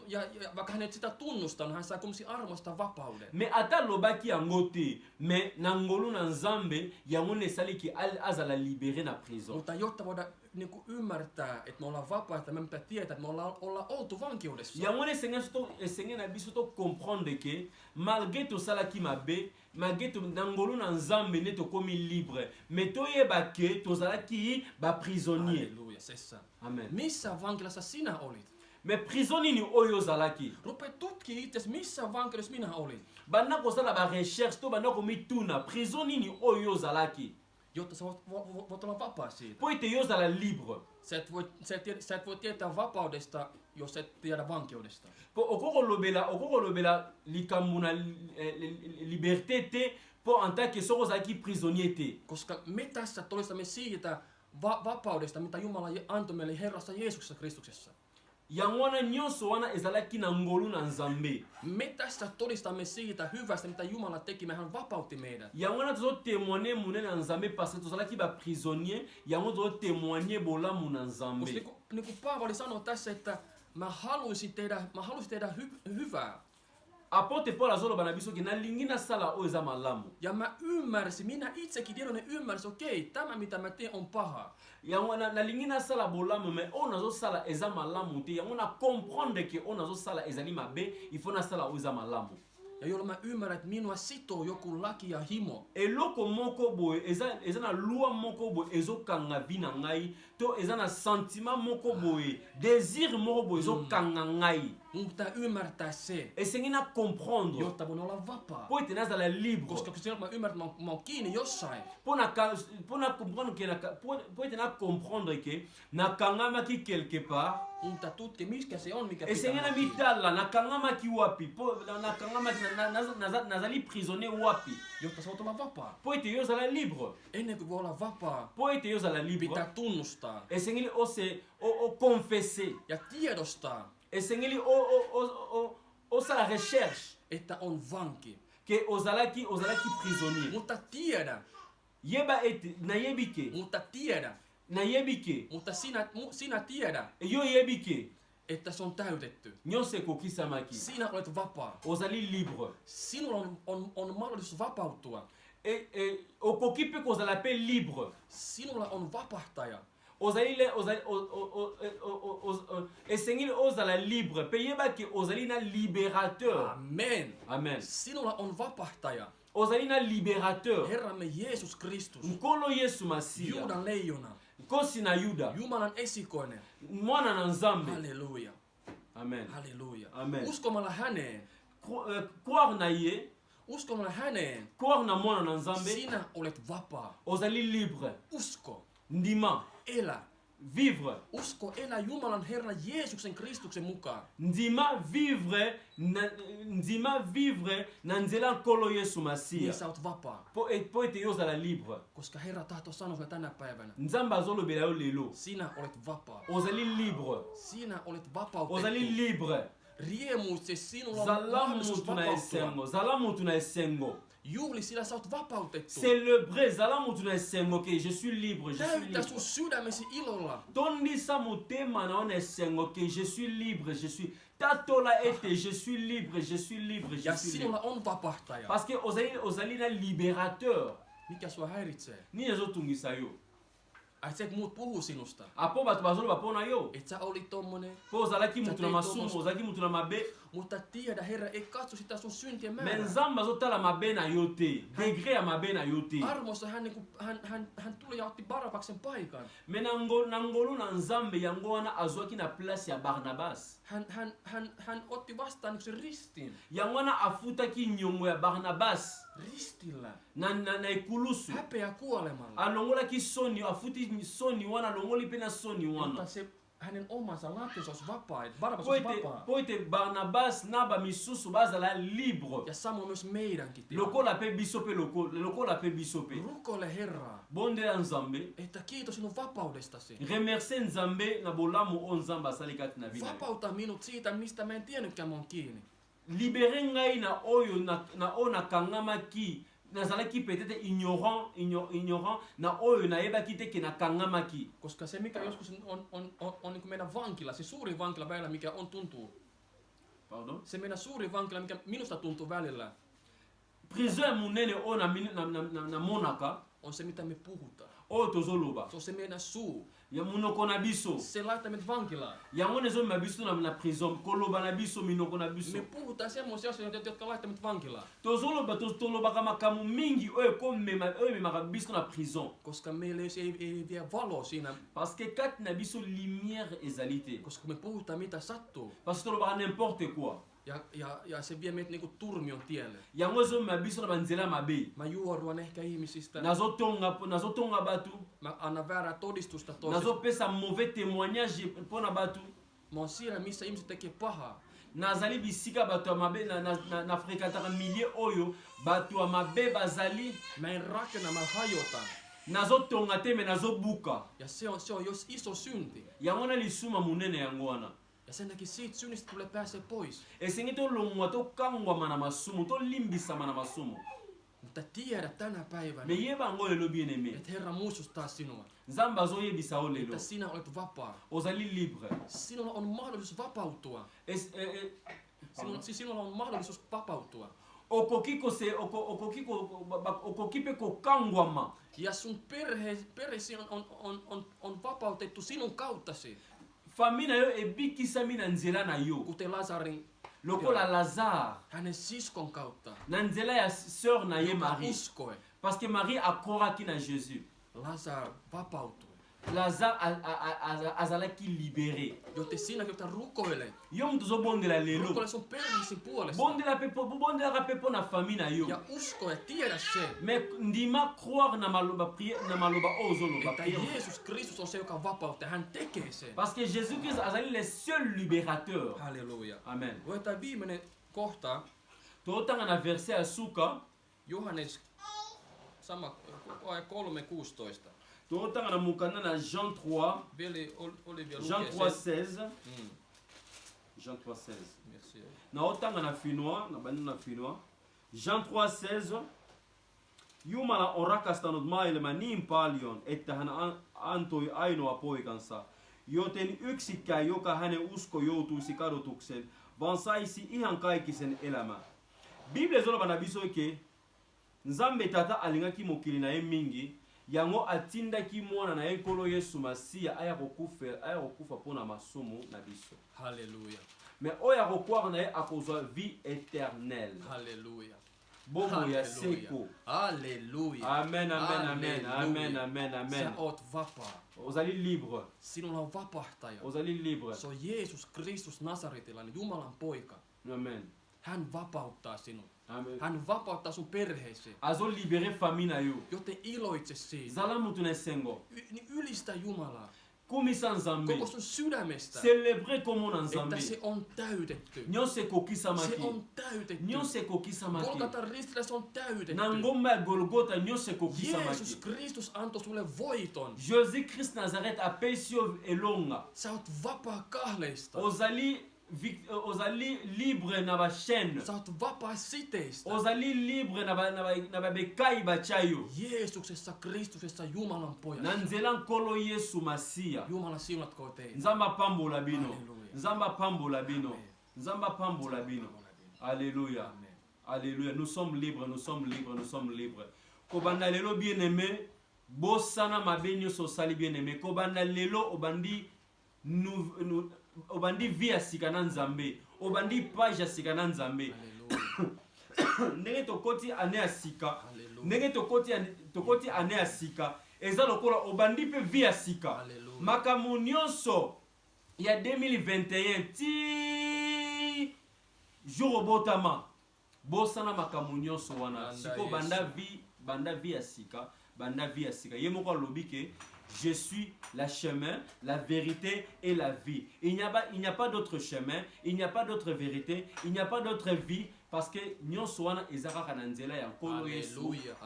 Ja vaikka hän ei sitä tunnustanut, hän sai kumsi armosta vapauden. Me ata lobaki yango te, me nangolu na nzambe yango ne saliki azala libéré na prison. Mutta jotta voidaan niinku ymmärtää, että me ollaan vapaita, me pitää tietää, että me ollaan oltu vankeudessa. Yango ne sengen na biso to comprendre que malgré to salaki mabe, malgré to nangolu na nzambe ne to komi libre, me to yebake to salaki ba prisonnier. Halleluja, sessa. Amen. Missä vankilassa sinä olit? Mais prisonnier ni oyo zalaki. Rupea tutki itses, missä vankeudessa minä olin. Banda ko sala ba recherche to banda ko mituna prisonnier ni oyo zalaki. Jotta sä voit olla vapaa siitä. Po ete yo zala libre. Sä et voi tietää vapaudesta, jos et tiedä vankeudesta. Po okoko lobela likambu na liberté te po en tant que soko zalaki prisonnier te. Koska me tässä todistamme siitä vapaudesta, mitä Jumala antoi meille Herrassa Jeesuksessa Kristuksessa. Yango wana nyonso wana ezalaki na ngolu na nzambe. Me tässä todistamme siitä hyvästä, mitä Jumala teki, hän vapautti meidät. Yango wana tozo témoigner munene na nzambe parce que tozalaki ba prisonnier, yango tozo témoigner bolamu na nzambe. Niin kuin Paavali sanoi tässä, että mä haluaisin tehdä hyvää. Apôtre Paul azoloba na biso ki nalingi nasala oyo eza malamu. Ja mä ymmärsin, minä itsekin tiedon ymmärsin, okei, tämä mitä mä teen on paha. Yango nalingi nasala bolamu mais oyo nazosala eza malamu te. Yango na comprendre ke oyo nazosala ezali mabe, il faut nasala oyo eza malamu. Ja jolloin mä ymmärrän, että minua sitoo joku laki ja himo. Eloko moko boye eza na loi moko boye ezokanga vi na ngai to eza na sentiment moko boye désir moko boye ezokanga ngai. Mun pitää ymmärtää se, Esengi na comprendre jotta voin olla vapaa. po ete nazala libre. Koska silloin mä ymmärrän, että mä oon kiinni jossain. Po na comprendre ke po ete na comprendre ke nakangamaki quelque part. Mun pitää tutkia, mikä se on, mikä Esengi na kiinni. mitala nakangamaki wapi po nakangamaki nazali prisonnier wapi Jotta sä voit olla vapaa. po ete yo ozala libre. Ennen kuin voi olla vapaa, Po ete yo ozala libre pitää tunnustaa esengeli confesser. ja tiedostaa, Esengeli osala recherche että on vanki. ke ozalaki prisonnier. Mutta tiedä, Yeba ete nayebi ke mutta sinä tiedä, yo yebi ke että se on täytetty. nyonso ekokisamaki. Sinä olet vapaa. Ozali libre. Sinulla on mahdollisuus vapautua. Okoki mpe kozala mpe libre. Sinulla on vapahtaja. Esengeli ozala libre mpe yeba ke ozali na libérateur. Amen. Amen. Sinulla on vapahtaja. Ozali na libérateur. Herramme Jeesus Kristus. Nkolo Yesu Masiya. Juudan leijona. Nkosi na Yuda. Jumalan esikoinen. Mwana na Nzambe. Halleluja. Amen. Halleluja. Amen. Uskomalla häneen. Croire na ye. Uskomalla häneen. Croire na mwana na Nzambe. Sinä olet vapaa. Ozali libre. Usko. Ndima. Elä. Vivre. Usko elä Jumalan Herran Jeesuksen Kristuksen mukaan. Ndima vivre na nzela nkolo Yesu Masiya. Niin sä oot vapaa. Po ete yo ozala libre. Koska Herra tahtoo sanoa sulle tänä päivänä. Nzambe azolobela yo lelo. Sinä olet vapaa. Ozali libre. Sinä olet vapautettu. Ozali libre. Riemuitse, sinulla on Zala mahdollisuus mutu na vapautua. esengo. Zala mutu na esengo. Juhli, sillä sä oot vapautettu. Célébrer. Zala mutu na esengo ke je suis libre. Je suis Täyttä libre. sun sydämesi ilolla. Tondisa motema na on esengo ke je suis libre. Je suis tatola ete je suis libre. Je suis libre. Je Ja suis libre. sinulla on vapahtaja. Parce que ozali na libérateur. Mikä sua häiritsee? Ni ezotungisa yo. Ai se muut puhuu sinusta. Apo bato bazoloba mpona yo. Et sä olit tommonen. Po ozalaki mutu na teit masumu, tommosta. ozalaki mutu na mabe. Mutta tiedä, Herra ei katso sitä sun syntien Me määrää. Nzambe azotala mabe na yo te. Degré ya mabe na yo te. Armossa hän tuli ja otti Barabaksen paikan. Me na ngolu na Nzambe yango wana azwaki na place ya Barnabas. Hän otti vastaan sen ristin. Yango wana afutaki nyongo ya Barnabas. Ristillä. Na ekulusu. Häpeä kuolemalla. Alongolaki soni, afuti soni wana, alongoli pe na soni wana. Mutta se hänen omansa lapsensa olisi vapaa. Barabas olisi vapaa. Po ete Barnabas na bamisusu bazala libre. Ja samoin myös meidänkin Lokola pe biso pe lokola pe biso pe. Rukoile Herraa, Bondela Nzambe. että kiitos sinun vapaudestasi. Remercie Nzambe na bolamu o Nzambe asali kati na vida. Vapauta minut siitä, mistä mä en tiennytkään mä oon kiinni. Libere ngai na oyo na o nakangamaki. Nazalaki peut-être ignorant na oyo nayebaki te ke nakangamaki. Koska se mikä joskus on niin kuin meidän vankila, se suuri vankila välillä mikä on tuntuu. Pardon? Se meidän suuri vankila mikä minusta tuntuu välillä. Prison munene o na monaka. On se mitä me puhutaan. Oyo tozoloba. Se on se meidän suu. Ya munoko na biso. Se laittaa meidät vankilaan. Yango nezomema biso na prison. Koloba na biso, minoko na biso. Me puhutaan semmoisia asioita, jotka laittaa meidät vankilaan. Tolobaka makamu mingi oyo memaka biso na prison. Koska meillä ei vie valo siinä. Parce que kati na biso lumière ezali te. Koska me puhutaan mitä sattuu. Parce que tolobaka n'importe quoi. Ja se vie meidät niinku turmion tielle. Yango ezomema biso na banzela mabe. Mä juoruan ehkä ihmisistä. Nazotonga batu. Mä annan väärää todistusta toisista. Nazopesa mauvais témoignage mpona batu. Mä oon siellä, missä ihmiset tekee pahaa. Nazali bisika batu ya mabe na fréquentaka milieu oyo batu ya mabe bazali. Mä en rakenna, mä hajotan. Nazotonga te me nazobuka. Ja se on jos iso synti. Yango na lisuma munene yango wana. Ja sen takia siitä synnistä tulee pääsee pois. Esengi tolongwa tokangwama na masumu tolimbisama na masumu. Mutta tiedä tänä päivänä, Me yeba yango lelo bien-aimé. että Herra muistuttaa sinua. Nzambe azoyebisa o lelo. Että sinä olet vapaa. Ozali libre. Sinulla on mahdollisuus vapautua. sinulla on mahdollisuus vapautua. Ja sun perheesi on vapautettu sinun kauttasi. Kuten Lazarin, lokola Lazare, hänen siskon kautta. Nanzela ya sœur na ye Marie. Uskoi. Parce que Marie a croyaki na Jésus. Lazare vapautui. Lazare azalaki libéré. Joten siinäkin jota rukoilet. Yo mtu zobondela lelo. Rukoile sun perheesi puolesta. Bondela pepo na famille na yo. Ja usko ja tiedä se. Mais ndima croire na maloba ozoloba. Että Jeesus Kristus on se, joka vapauttaa. Hän tekee sen. Parce que Jésus Christ azali le seul libérateur. Halleluja. Amen. Luetaan viimeinen kohta. Tuotanga na verset ya suka. Johannes sama 3:16. Tuotanga na mukanda na Jean 3. Jean 3:16. Jean 3:16. Merci. Na otanga na finnois, na bandi na finnois. Jean 3:16. Jumala on rakastanut maailman niin paljon, että hän antoi ainoa poikansa, joten yksikään, joka hänen usko joutuisi kadotukseen, vaan saisi ihan kaikisen elämä. Bible zoloba na biso ke Nzambe tata alingaki mokili na ye mingi, yango atindaki mwana na ye nkolo Yesu Masiya aya kokufa pona masumu na biso. Halleluja. Mais oya kokwara na ye akozwa vie éternelle. Halleluja. Bomo ya seko. Halleluja. Amen, amen, amen, amen, amen, amen. Sä oot vapaa. Osali libre. Sinulla on vapahtaja. Osali libre. Se on Jeesus Kristus Nasaretilainen, Jumalan poika. Amen. Hän vapauttaa sinut. Amen. Hän vapauttaa sun perheeseen. Azo libere famille na yo. Joten iloitse siitä. Zala mutu ne sengo. Niin ylistä Jumalaa. Kumisa Nzambe. Koko sun sydämestä. Célébrer comme on Nzambe. Että se on täytetty. Nyose kokisamaki. Se on täytetty. Nyose kokisamaki. Golgatan ristillä se on täytetty. Na ngomba ya Golgotha nyose kokisamaki. Jeesus Kristus antoi sulle voiton. Jésus Christ Nazareth a pesio elonga. Sä oot vapaa kahleista. Ozali libre na ba chaîne. Sä oot vapaa siteistä. Ozali libre na ba bekai ba chayo. Jeesuksessa Kristusessa Jumalan pojassa. Na nzela nkolo Yesu Masiya. Jumala siunatkoon teitä. Nzamba pambola bino. Halleluja. Nzamba pambola bino. Amen. Nzamba pambola bino. Alléluia. Amen. Alléluia. Nous sommes libres, nous sommes libres, nous sommes libres. Kobanda lelo bien-aimé, bosana mabenyo sosali bien-aimé. Kobanda lelo obandi via sikana Nzambe. Obandi page sikana Nzambe. Ndenge tokoti ane ya sika. Ndenge tokoti ane ya sika. Eza lokola obandi pe via sika. Makambo nyonso ya 2021 ti jour botama. Bosana makambo nyonso wana. Siko banda vie ya sika. Banda vie ya sika. Ye moko lobi ke je suis la chemin, la vérité et la vie. Il n'y a pas d'autre chemin, il n'y a pas d'autre vérité, il n'y a pas d'autre vie. Parce que nyonso wana ezaka kana nzela ya nkolo Yesu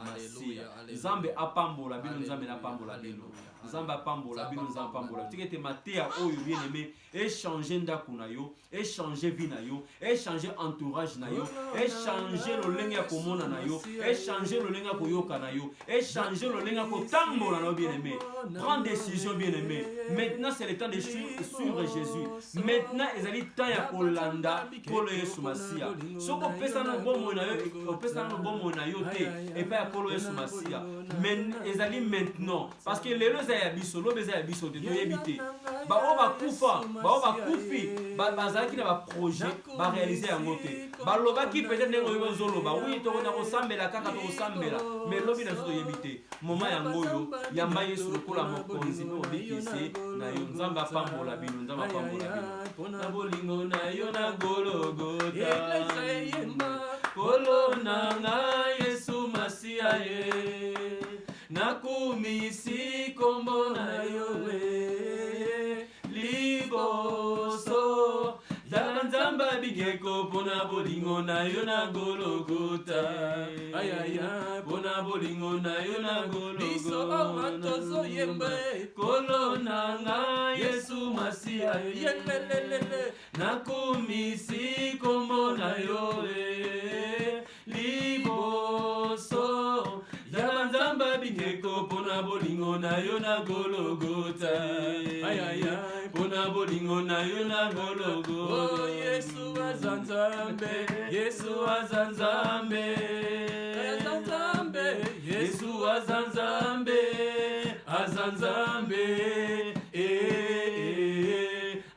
Masiya. Nzambe apambola bino, Nzambe apambola bino. Nzambe apambola bino, Nzambe apambola. Tikete matea oyo bien aimé, échanger ndako na yo, échanger vie na yo, échanger entourage na yo, échanger lolenge ya komona na yo, échanger lolenge ya koyoka na yo, échanger lolenge ya kotambola na yo bien aimé. Prends décision bien aimé. Maintenant c'est le temps de suivre Jésus. Maintenant ezali temps ya kolanda nkolo Yesu Masiya. Soko opesa na bomo na yo te epa ya kolo Yesu Masiya. Men ezali maintenant parce que lelo eza ya biso, lobe eza ya biso te toyebi te. Bao bakufi bazalaki na ba projet ba réaliser yango te. Balobaki peut-être ndenge oyo bazoloba oui tokona kosambela kaka tokosambela mais lobi na zo toyebi te. Moma yango oyo yamba Yesu lokola mokonzi mpe obikisi na yo. Nzambe apambola bino, Nzambe apambola bino. Na bolingo na yo na Golgotha. Kolo nanga Yesu Masiya ye, nakumisi kombo na yo liboso ya Nzambe bigeko pona bolingo na yo na Golgotha. Ayaya pona bolingo na yo na Golgotha. Kolo nanga Yesu Masiya ye, nakumisi kombo na yo liboso ya Nzambe bingeko pona bolingo na yo na na Golgotha. Aïe aïe aïe, pona bolingo na yo na Golgotha. Oh Yesu azanzambe, Yesu azanzambe, azanzambe, Yesu azanzambe, azanzambe,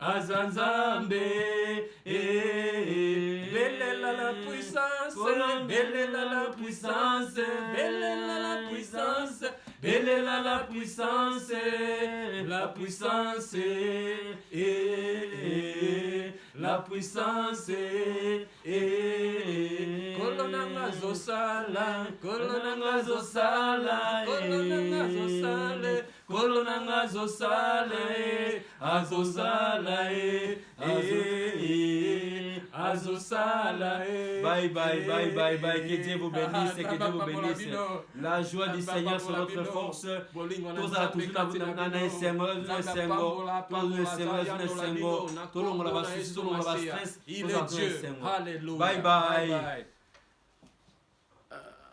azanzambe, belela la puissance, belela la puissance, belela la puissance, belela la puissance, la puissance, la puissance, kolonanga zosala, kolonanga zosala, kolonanga zosala, kolonanga zosala, azosala, azosala. Bye bye bye bye bye. Que Dieu vous bénisse, que Dieu vous bénisse. La joie du Seigneur c'est notre force. Toza toujours na esengo, il est Dieu. Alléluia. Bye bye.